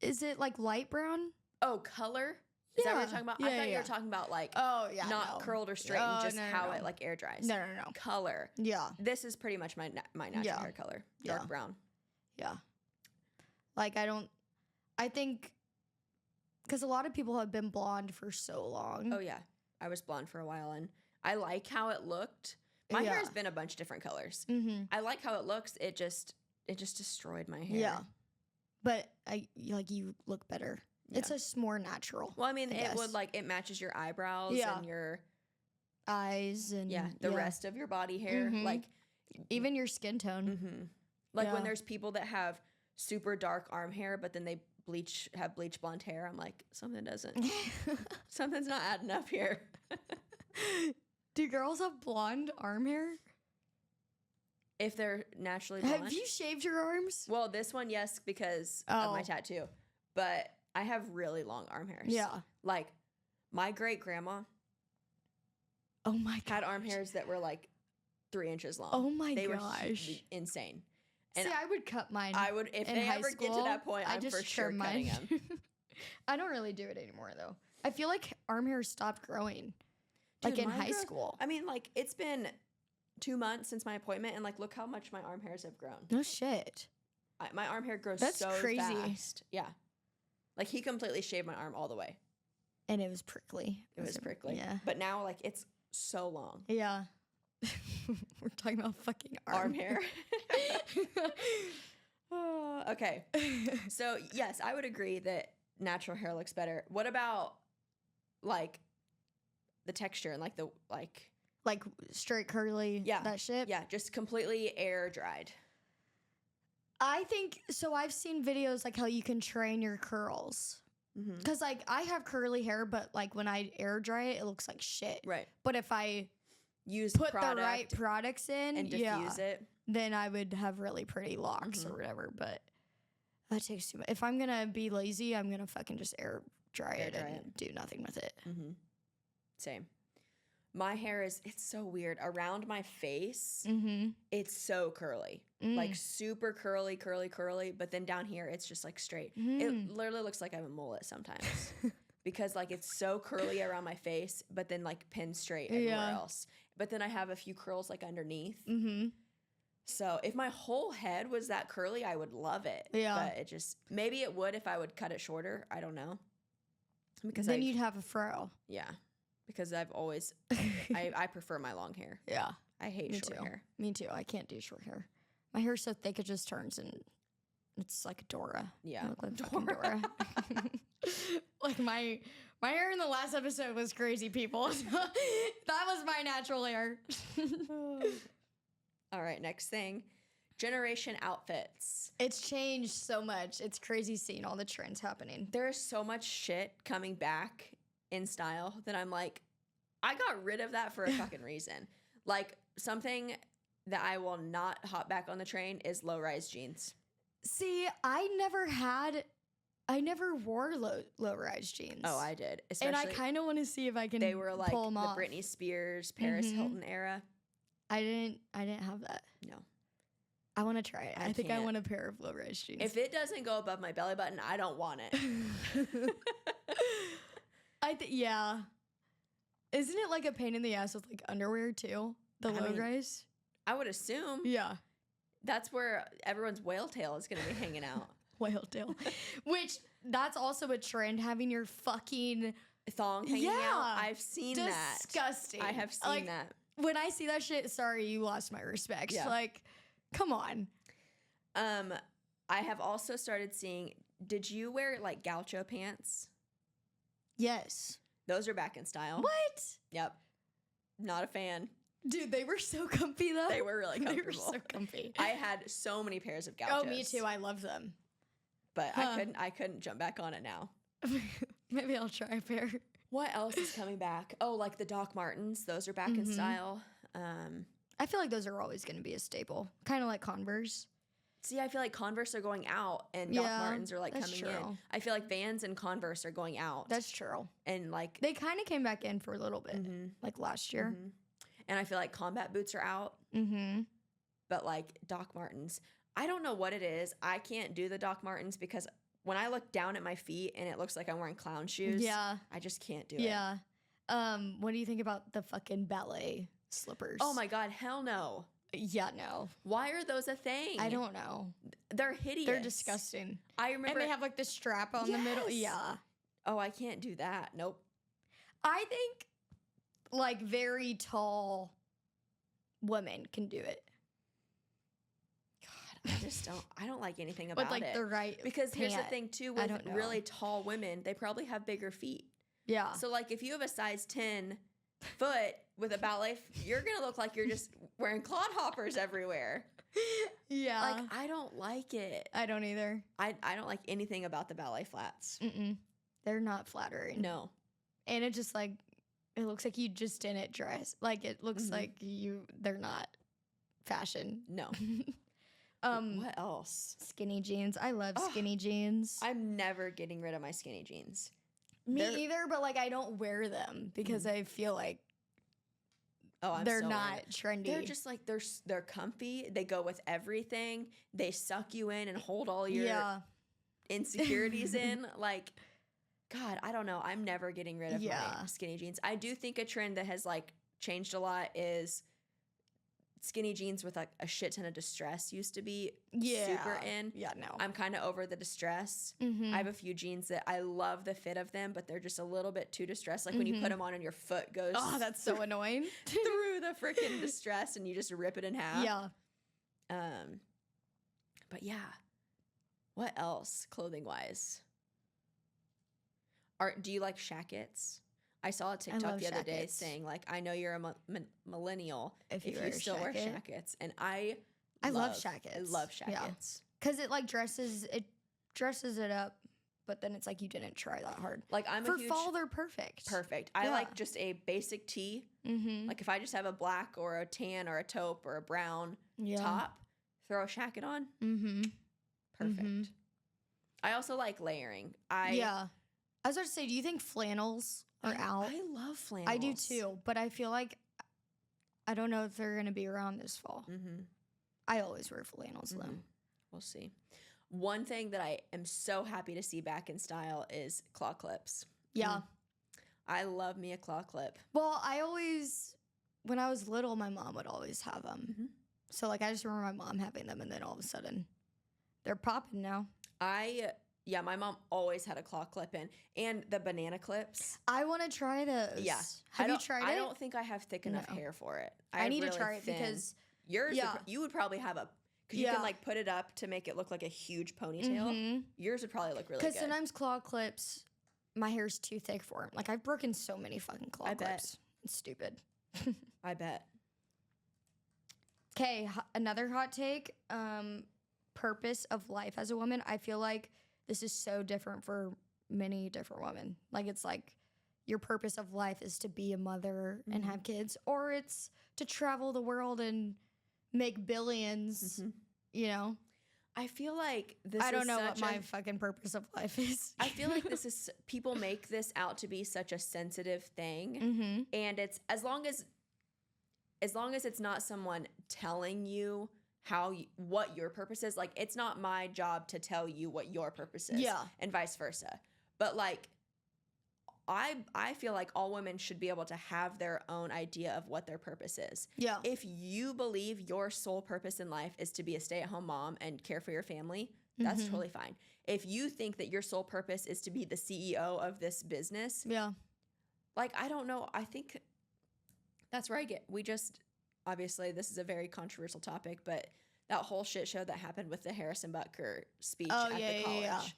Is it like light brown? Oh, color? Is that what you're talking about? I thought you were talking about like not curled or straightened, just how it like air dries. No. Color. Yeah. This is pretty much my natural hair color. Dark brown. Yeah. Like I think because a lot of people have been blonde for so long. Oh yeah. I was blonde for a while and I like how it looked. My hair has been a bunch of different colors. I like how it looks. It just destroyed my hair. Yeah. But you look better. Yeah. It's just more natural. Well, I mean, it matches your eyebrows and your eyes and the rest of your body hair. Like even your skin tone. Like when there's people that have super dark arm hair, but then they have bleach blonde hair. I'm like, something's not adding up here. Do girls have blonde arm hair? If they're naturally blonde. Have you shaved your arms? Well, this one, yes, because of my tattoo. But I have really long arm hairs. Yeah. Like, my great-grandma had arm hairs that were like 3 inches long. Oh my they gosh. were insane. And see, I would cut mine. I would, if they ever get to that point, I'm for sure cutting them. I don't really do it anymore, though. I feel like arm hair stopped growing. Like in high school. I mean, like, it's been 2 months since my appointment, and like, look how much my arm hairs have grown. No shit. My arm hair grows That's so crazy. fast. Yeah. Like, he completely shaved my arm all the way. And it was prickly. It was prickly. Yeah. But now, like, it's so long. Yeah. We're talking about fucking arm hair. Okay. So, yes, I would agree that natural hair looks better. What about, like, the texture and, like, like straight curly, that shit? Yeah, just completely air dried. I think, so I've seen videos like how you can train your curls. Because, like, I have curly hair, but, like, when I air dry it, it looks like shit. Right. But if I put the right products in and diffuse it, then I would have really pretty locks or whatever. But that takes too much. If I'm going to be lazy, I'm going to fucking just air dry it and do nothing with it. Same. My hair it's so weird. Around my face, it's so curly. Like super curly, but then down here, it's just like straight. It literally looks like I have a mullet sometimes. Because like it's so curly around my face, but then like pin straight everywhere else. But then I have a few curls like underneath. So if my whole head was that curly, I would love it. Yeah. But it just, maybe it would if I would cut it shorter. I don't know. Because then you'd have a fro. Yeah. Because I've always, I prefer my long hair. Yeah. I hate short hair. Me too. I can't do short hair. My hair's so thick it just turns and it's like Dora. Yeah. I look like fucking Dora. Like my hair in the last episode was crazy, people. That was my natural hair. All right, next thing. Generation outfits. It's changed so much. It's crazy seeing all the trends happening. There's so much shit coming back in style that I'm like, I got rid of that for a fucking reason. Like, something that I will not hop back on the train is low-rise jeans. See, I never wore low-rise jeans. Oh, I did. And I kind of want to see if I can They were like pull them the off. Britney Spears, Paris Hilton era. I didn't have that. No. I want to try it. I think I want a pair of low-rise jeans. If it doesn't go above my belly button, I don't want it. Yeah. Isn't it like a pain in the ass with like underwear too? The low-rise? I would assume. Yeah. That's where everyone's whale tail is going to be hanging out. Whale tail. Which, that's also a trend, having your fucking thong hanging out. I've seen that. Disgusting. I have seen that. When I see that shit, sorry, you lost my respect. Yeah. Like, come on. I have also started seeing, did you wear like gaucho pants? Yes. Those are back in style. What? Yep. Not a fan. Dude, they were so comfy though. They were really comfortable. They were so comfy. I had so many pairs of gauchos. Oh, me too. I love them. But I couldn't jump back on it now. Maybe I'll try a pair. What else is coming back? Oh, like the Doc Martens. Those are back in style. I feel like those are always going to be a staple. Kind of like Converse. See, I feel like Converse are going out and Doc Martens are like coming in. I feel like Vans and Converse are going out. That's true. And like they kind of came back in for a little bit, like last year. And I feel like combat boots are out. But like Doc Martens, I don't know what it is. I can't do the Doc Martens because when I look down at my feet and it looks like I'm wearing clown shoes, I just can't do it. Yeah. What do you think about the fucking ballet slippers? Oh my God, hell no. Yeah, no. Why are those a thing? I don't know. They're hideous. They're disgusting. I remember. And they have like the strap on the middle. Yeah. Oh, I can't do that. Nope. I think like very tall women can do it. God, I don't like anything about it. With like the right Because pant. here's the thing too, with really tall women, they probably have bigger feet. Yeah. So like if you have a size 10 foot with a ballet, you're going to look like you're just wearing clodhoppers everywhere. Yeah. Like, I don't like it. I don't either. I don't like anything about the ballet flats. They're not flattering. No. And it just like it looks like you just didn't dress. Like, it looks like they're not fashion. No. What else? Skinny jeans. I love skinny jeans. I'm never getting rid of my skinny jeans. Me either, but like I don't wear them because I feel like they're not trendy. They're just like they're comfy. They go with everything. They suck you in and hold all your insecurities in. Like, God, I don't know. I'm never getting rid of my skinny jeans. I do think a trend that has like changed a lot is skinny jeans with like a shit ton of distress used to be super in. Yeah, no. I'm kind of over the distress. I have a few jeans that I love the fit of them, but they're just a little bit too distressed. Like when you put them on and your foot goes that's so annoying. through the freaking distress and you just rip it in half. Yeah. But yeah. What else clothing wise? Do you like shackets? I saw a TikTok the other day saying, like, I know you're a millennial if you still wear shackets. And I love shackets. I love shackets. Because it, like, dresses it up, but then it's like you didn't try that hard. Like, For fall, they're perfect. Perfect. I like just a basic tee. Like, if I just have a black or a tan or a taupe or a brown top, throw a shacket on. Perfect. I also like layering. I was about to say, do you think flannels are out? I love flannels. I do too, but I feel like I don't know if they're going to be around this fall. I always wear flannels though. We'll see. One thing that I am so happy to see back in style is claw clips. Yeah. I love me a claw clip. Well, when I was little, my mom would always have them. So like I just remember my mom having them and then all of a sudden they're popping now. My mom always had a claw clip in. And the banana clips. I want to try those. Yeah. Have you tried it? I don't think I have thick enough hair for it. I need to try it because... Yours, you would probably have because you can like put it up to make it look like a huge ponytail. Yours would probably look really good. Because sometimes claw clips, my hair's too thick for them. Like I've broken so many fucking claw clips. It's stupid. I bet. Okay, another hot take. Purpose of life as a woman. I feel like this is so different for many different women. Like it's like your purpose of life is to be a mother and have kids, or it's to travel the world and make billions, you know? I feel like this I don't know what my fucking purpose of life is. I feel like people make this out to be such a sensitive thing. And it's as long as it's not someone telling you what your purpose is, like it's not my job to tell you what your purpose is, and vice versa. But like I feel like all women should be able to have their own idea of what their purpose is. Yeah. If you believe your sole purpose in life is to be a stay-at-home mom and care for your family, that's totally fine. If you think that your sole purpose is to be the CEO of this business, like I don't know, I think that's where obviously this is a very controversial topic, but that whole shit show that happened with the Harrison Butker speech at the college.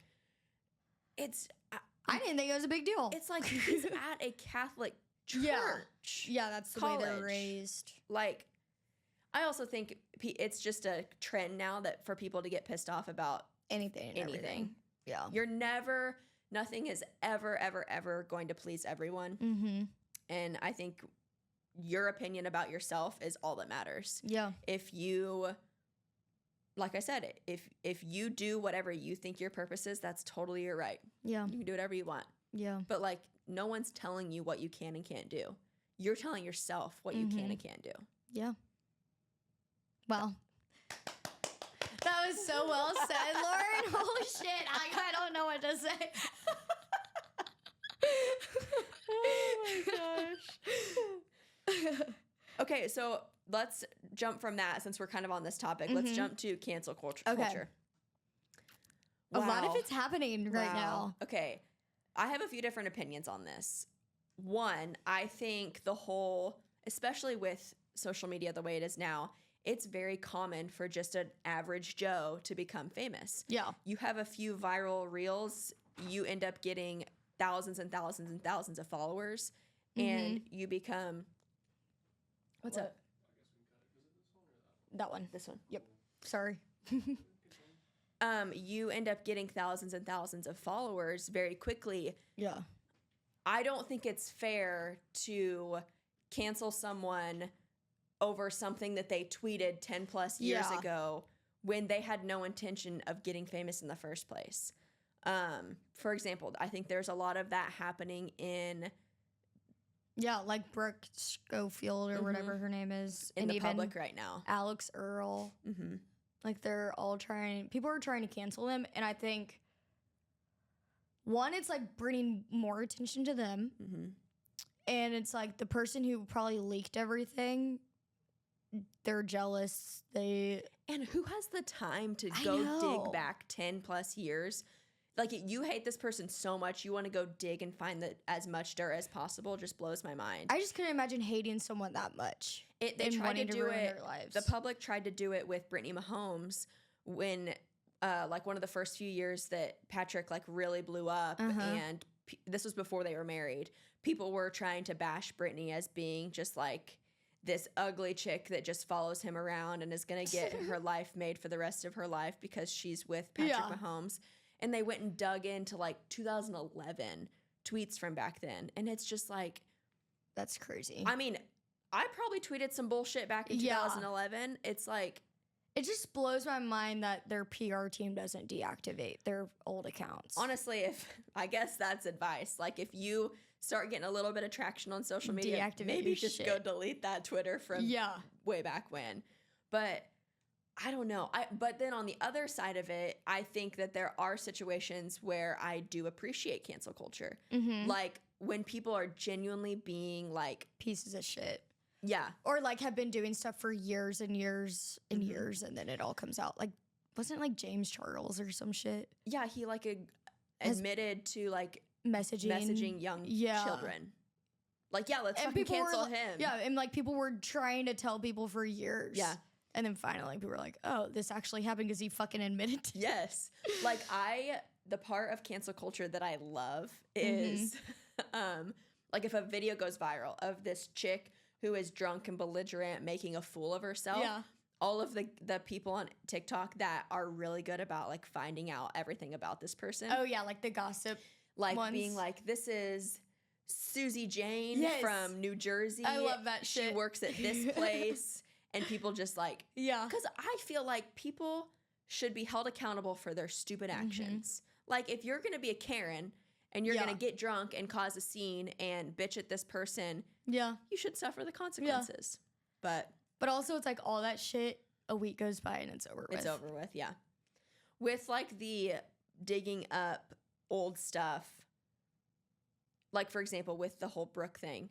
I didn't think it was a big deal. It's like he's at a Catholic church. Yeah, that's the way they're raised. Like, I also think it's just a trend now that for people to get pissed off about anything. Yeah. Nothing is ever, ever, ever going to please everyone. And I think your opinion about yourself is all that matters. Yeah. If you, like I said, if you do whatever you think your purpose is, that's totally your right. Yeah. You can do whatever you want. Yeah. But like no one's telling you what you can and can't do. You're telling yourself what you can and can't do. Yeah. Well, that was so well said, Lauren. Holy shit. I don't know what to say. Oh my gosh. Okay, so let's jump from that since we're kind of on this topic. Let's jump to cancel culture. Okay. Wow. A lot of it's happening right now. Okay. I have a few different opinions on this. One, I think especially with social media the way it is now, it's very common for just an average Joe to become famous. Yeah. You have a few viral reels, you end up getting thousands and thousands and thousands of followers, and you become... What's up? That one. This one. Yep. Sorry. You end up getting thousands and thousands of followers very quickly. Yeah. I don't think it's fair to cancel someone over something that they tweeted 10 plus years ago when they had no intention of getting famous in the first place. For example, I think there's a lot of that happening in... Yeah, like Brooke Schofield or whatever her name is. In and the even public right now. Alex Earl. Like, they're all people are trying to cancel them. And I think, one, it's like bringing more attention to them. And it's like the person who probably leaked everything, they're jealous. And who has the time to go dig back 10 plus years? Like, you hate this person so much, you want to go dig and find as much dirt as possible. Just blows my mind. I just couldn't imagine hating someone that much. They tried to do it. Their lives. The public tried to do it with Brittany Mahomes when, like, one of the first few years that Patrick, like, really blew up. And this was before they were married. People were trying to bash Brittany as being just, like, this ugly chick that just follows him around and is going to get her life made for the rest of her life because she's with Patrick Mahomes. And they went and dug into, like, 2011 tweets from back then. And it's just like... That's crazy. I mean, I probably tweeted some bullshit back in 2011. It's like... It just blows my mind that their PR team doesn't deactivate their old accounts. Honestly, I guess that's advice. Like, if you start getting a little bit of traction on social media, maybe just go delete that Twitter from way back when. But... I don't know. But then on the other side of it, I think that there are situations where I do appreciate cancel culture. Like when people are genuinely being like... Pieces of shit. Yeah. Or like have been doing stuff for years and years and years and then it all comes out. Like, wasn't it like James Charles or some shit? Yeah, he like admitted to like... Messaging young children. Like, yeah, let's fucking cancel him. Yeah, and like people were trying to tell people for years. Yeah. And then finally people were like, oh, this actually happened because he fucking admitted to it. Yes. Like the part of cancel culture that I love is like if a video goes viral of this chick who is drunk and belligerent making a fool of herself. Yeah. All of the people on TikTok that are really good about like finding out everything about this person. Oh yeah, like the gossip like ones. Being like, this is Susie Jane from New Jersey. I love that shit. She works at this place. And people just like, because I feel like people should be held accountable for their stupid actions. Like if you're going to be a Karen and you're going to get drunk and cause a scene and bitch at this person, you should suffer the consequences. But also it's like all that shit, a week goes by and it's over with. It's over with, yeah. With like the digging up old stuff, like for example, with the whole Brooke thing.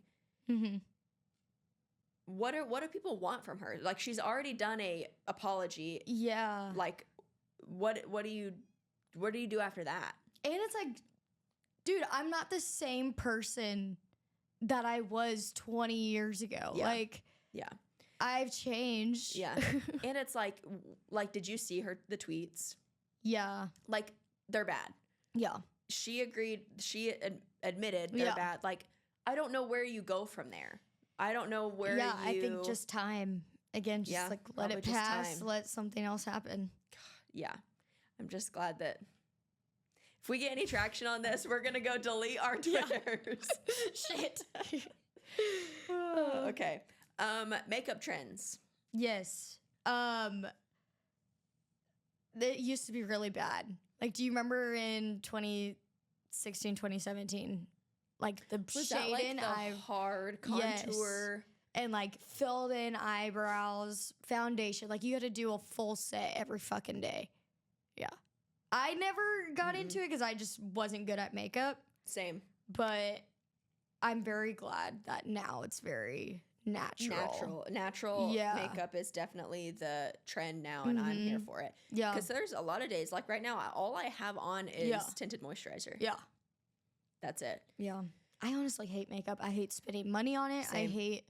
What do people want from her? Like she's already done a apology. Yeah. Like what do you do after that? And it's like, dude, I'm not the same person that I was 20 years ago. Yeah. Like I've changed. Yeah. And it's like did you see the tweets? Yeah. Like they're bad. Yeah. She agreed, she admitted they're bad. Like I don't know where you go from there. I don't know where I think just time. Again, just like let it pass, let something else happen. Yeah. I'm just glad that if we get any traction on this, we're going to go delete our Twitters. Shit. Okay. Makeup trends. Yes. It used to be really bad. Like, do you remember in 2016, 2017? Like the shade in hard contour and like filled in eyebrows, foundation. Like you had to do a full set every fucking day. Yeah, I never got into it because I just wasn't good at makeup. Same, but I'm very glad that now it's very natural. Makeup is definitely the trend now, and I'm here for it. Yeah, because there's a lot of days like right now, all I have on is tinted moisturizer. Yeah. That's it. Yeah. I honestly hate makeup. I hate spending money on it. Same. I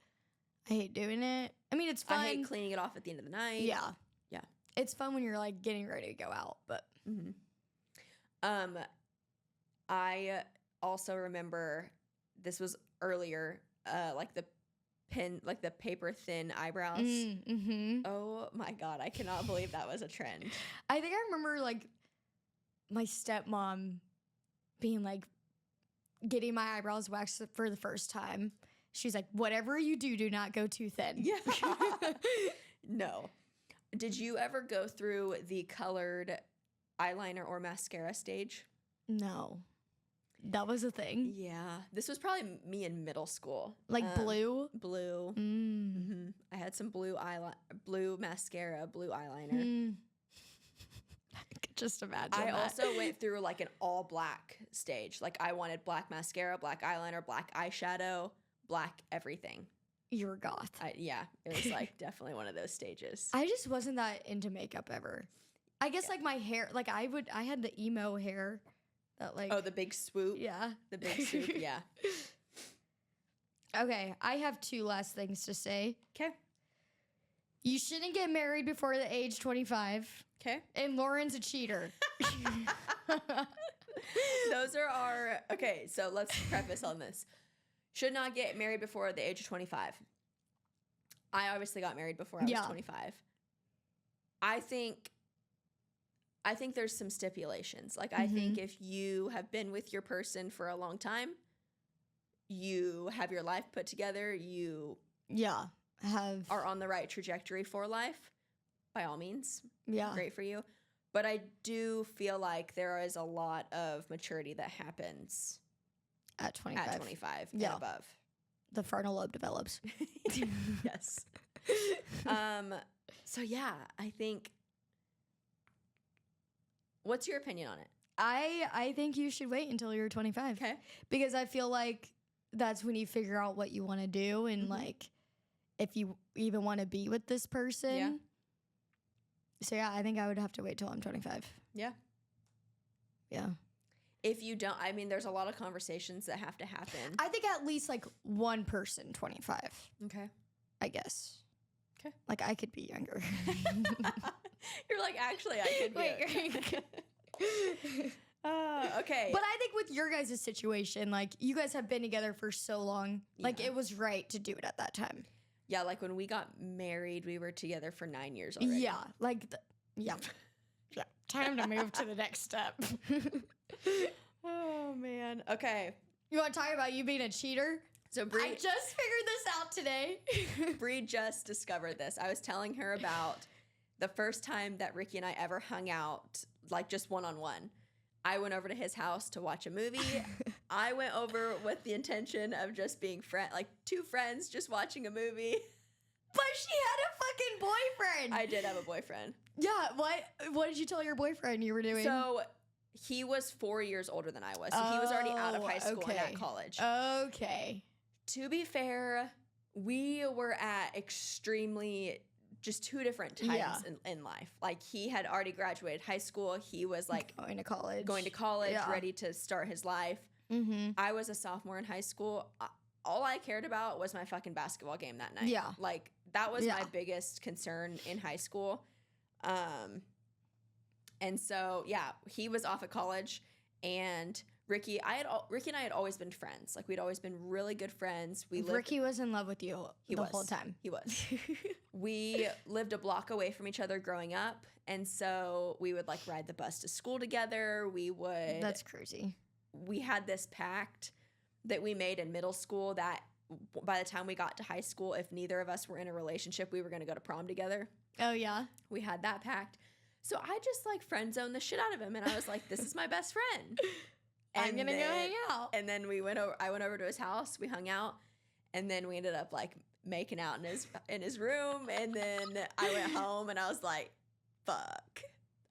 hate doing it. I mean, it's fun. I hate cleaning it off at the end of the night. Yeah. Yeah. It's fun when you're like getting ready to go out, but I also remember this was earlier, like the paper thin eyebrows. Oh my God, I cannot believe that was a trend. I think I remember like my stepmom being like, getting my eyebrows waxed for the first time. She's like, whatever you do, do not go too thin. Yeah. No. Did you ever go through the colored eyeliner or mascara stage? No. That was a thing. Yeah. This was probably me in middle school. Like blue? Blue. Mm. I had some blue mascara, blue eyeliner. Mm. I could just imagine I that. also went through like an all black stage. Like I wanted black mascara, black eyeliner, black eyeshadow, black everything. You were goth. Yeah, it was like definitely one of those stages. I just wasn't that into makeup ever. I guess like my hair, like I had the emo hair that like. Oh, the big swoop? Yeah. The big swoop, yeah. Okay, I have 2 last things to say. Okay. You shouldn't get married before the age 25. Okay. And Lauren's a cheater. Those are our, okay, so let's preface on this. Should not get married before the age of 25. I obviously got married before I was 25. I think there's some stipulations. Like, I think if you have been with your person for a long time, you have your life put together, you are on the right trajectory for life, by all means. Yeah. Great for you. But I do feel like there is a lot of maturity that happens at 25. At 25 and above. The frontal lobe develops. Yes. So yeah, I think. What's your opinion on it? I think you should wait until you're 25. Okay. Because I feel like that's when you figure out what you want to do and like if you even want to be with this person. Yeah. So yeah, I think I would have to wait till I'm 25. Yeah. Yeah. If you don't, I mean, there's a lot of conversations that have to happen. I think at least like one person 25. Okay. I guess. Okay. Like I could be younger. You're like, actually, I could be. Okay. But I think with your guys' situation, like you guys have been together for so long, like it was right to do it at that time. Yeah, like when we got married, we were together for 9 years already. Yeah, like, yeah. Time to move to the next step. Oh, man. Okay. You want to talk about you being a cheater? So Bri, I just figured this out today. Bri just discovered this. I was telling her about the first time that Ricky and I ever hung out, like just one-on-one. I went over to his house to watch a movie. I went over with the intention of just being like 2 friends just watching a movie. But she had a fucking boyfriend. I did have a boyfriend. Yeah, what did you tell your boyfriend you were doing? So he was 4 years older than I was. So he was already out of high school and at college. Okay. To be fair, we were at extremely just 2 different times in life. Like he had already graduated high school. He was like going to college, ready to start his life. Mm-hmm. I was a sophomore in high school. All I cared about was my fucking basketball game that night. Yeah. Like that was my biggest concern in high school. And so, yeah, he was off at college and Ricky and I had always been friends. Like we'd always been really good friends. Ricky was in love with you the whole time. He was. We lived a block away from each other growing up. And so we would like ride the bus to school together. That's crazy. We had this pact that we made in middle school that by the time we got to high school, if neither of us were in a relationship, we were going to go to prom together. Oh, yeah? We had that pact. So I just like friend zoned the shit out of him. And I was like, this is my best friend. I'm going to go hang out. And then I went over to his house. We hung out. And then we ended up like making out in his room. And then I went home and I was like, fuck,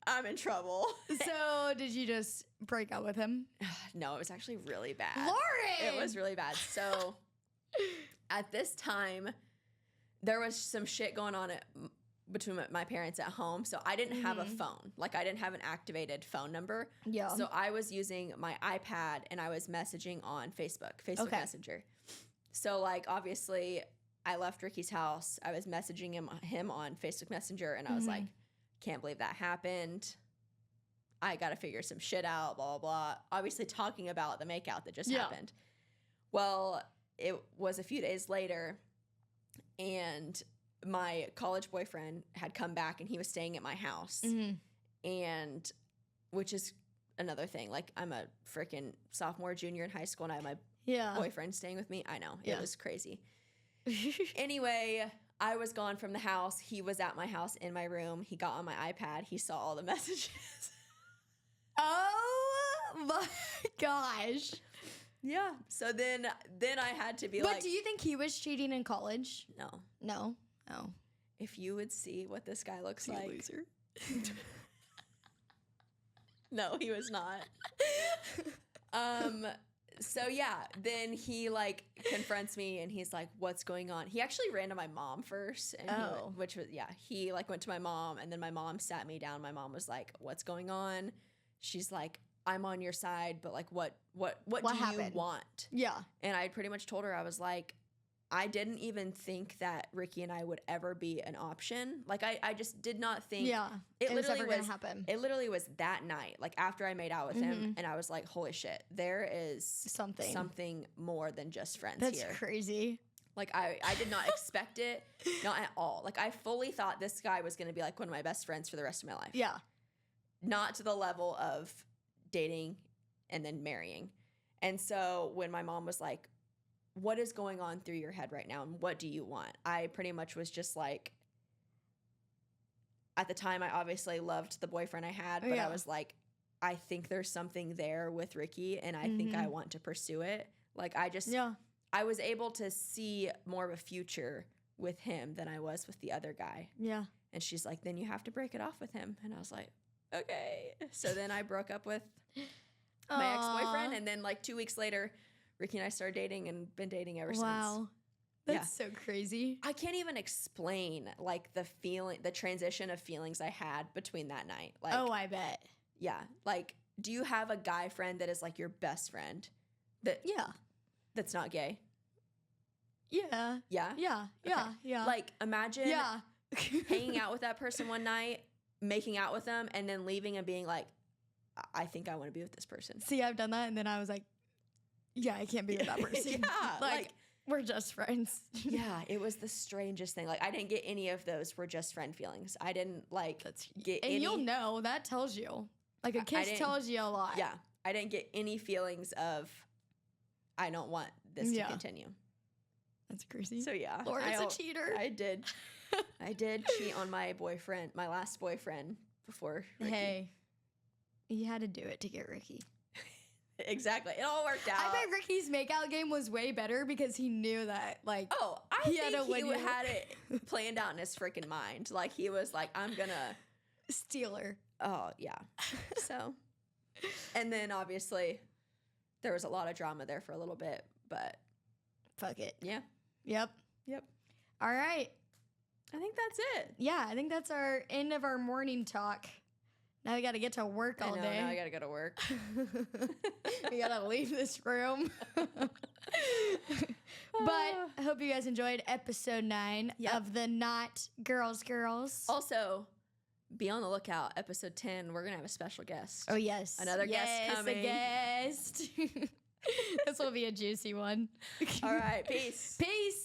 I'm in trouble. So did you just break up with him? No, it was actually really bad. Lauren! It was really bad. So at this time, there was some shit going on between my parents at home. So I didn't have a phone. Like I didn't have an activated phone number. Yeah. So I was using my iPad and I was messaging on Facebook Messenger. So like obviously I left Ricky's house. I was messaging him on Facebook Messenger and I was like, can't believe that happened. I got to figure some shit out, blah, blah, blah. Obviously talking about the makeout that just happened. Well, it was a few days later and my college boyfriend had come back and he was staying at my house. And which is another thing. Like, I'm a freaking sophomore, junior in high school, and I have my Yeah. boyfriend staying with me. I know. Yeah. It was crazy. Anyway, I was gone from the house. He was at my house in my room. He got on my iPad. He saw all the messages. Oh my gosh. Yeah. So then I had to be But like, do you think he was cheating in college? no. No. Oh. If you would see what this guy looks like. Loser. No, he was not. So yeah, then he like confronts me and he's like, "What's going on?" He actually ran to my mom first, and which was he like went to my mom, and then my mom sat me down. My mom was like, "What's going on?" She's like, "I'm on your side, but like, what do happened? you want?" Yeah. And I pretty much told her, I was like, I didn't even think that Ricky and I would ever be an option. Like, I just did not think. Yeah. It was literally ever gonna happen. It literally was that night, like after I made out with him, and I was like, holy shit, there is something more than just friends That's here. crazy. Like, I did not expect it, not at all. Like, I fully thought this guy was going to be like one of my best friends for the rest of my life. Yeah. Not to the level of dating and then marrying. And so when my mom was like, what is going on through your head right now and what do you want? I pretty much was just like, at the time I obviously loved the boyfriend I had, but I was like, I think there's something there with Ricky and I think I want to pursue it. Like, I was able to see more of a future with him than I was with the other guy. Yeah. And she's like, then you have to break it off with him. And I was like, okay. So then I broke up with my ex-boyfriend, and then like 2 weeks later, Ricky and I started dating and been dating ever since. Wow. That's so crazy. I can't even explain like the transition of feelings I had between that night. Like, Oh, I bet. yeah. Like, do you have a guy friend that is like your best friend that's not gay? Yeah. Yeah. Yeah. Yeah. Okay. Yeah. Like, imagine yeah. hanging out with that person one night, making out with them, and then leaving and being like, I think I want to be with this person. See, I've done that, and then I was like, yeah, I can't be with that person. Yeah, like, we're just friends. Yeah, it was the strangest thing. Like, I didn't get any of those we're just friend feelings. I didn't get and any. you'll know, that tells you. Like, a kiss tells you a lot. Yeah, I didn't get any feelings of, I don't want this to continue. That's crazy. So yeah, Laura's a cheater. I did cheat on my boyfriend, my last boyfriend, before Ricky. Hey, you had to do it to get Ricky. Exactly. It all worked out. I bet Ricky's makeout game was way better because he knew that, like, I think he win had it planned out in his freaking mind. Like, he was like, I'm gonna steal her. Oh, yeah. So, and then obviously there was a lot of drama there for a little bit, but fuck it. Yeah. Yep. All right. I think that's it. Yeah, I think that's our end of our morning talk. Now we got to get to work all day. Now I got to go to work. We got to leave this room. But I hope you guys enjoyed episode 9 of the Not Girls. Also, be on the lookout. Episode 10, we're going to have a special guest. Oh, yes. Another guest coming. A guest. This will be a juicy one. All right. Peace. Peace.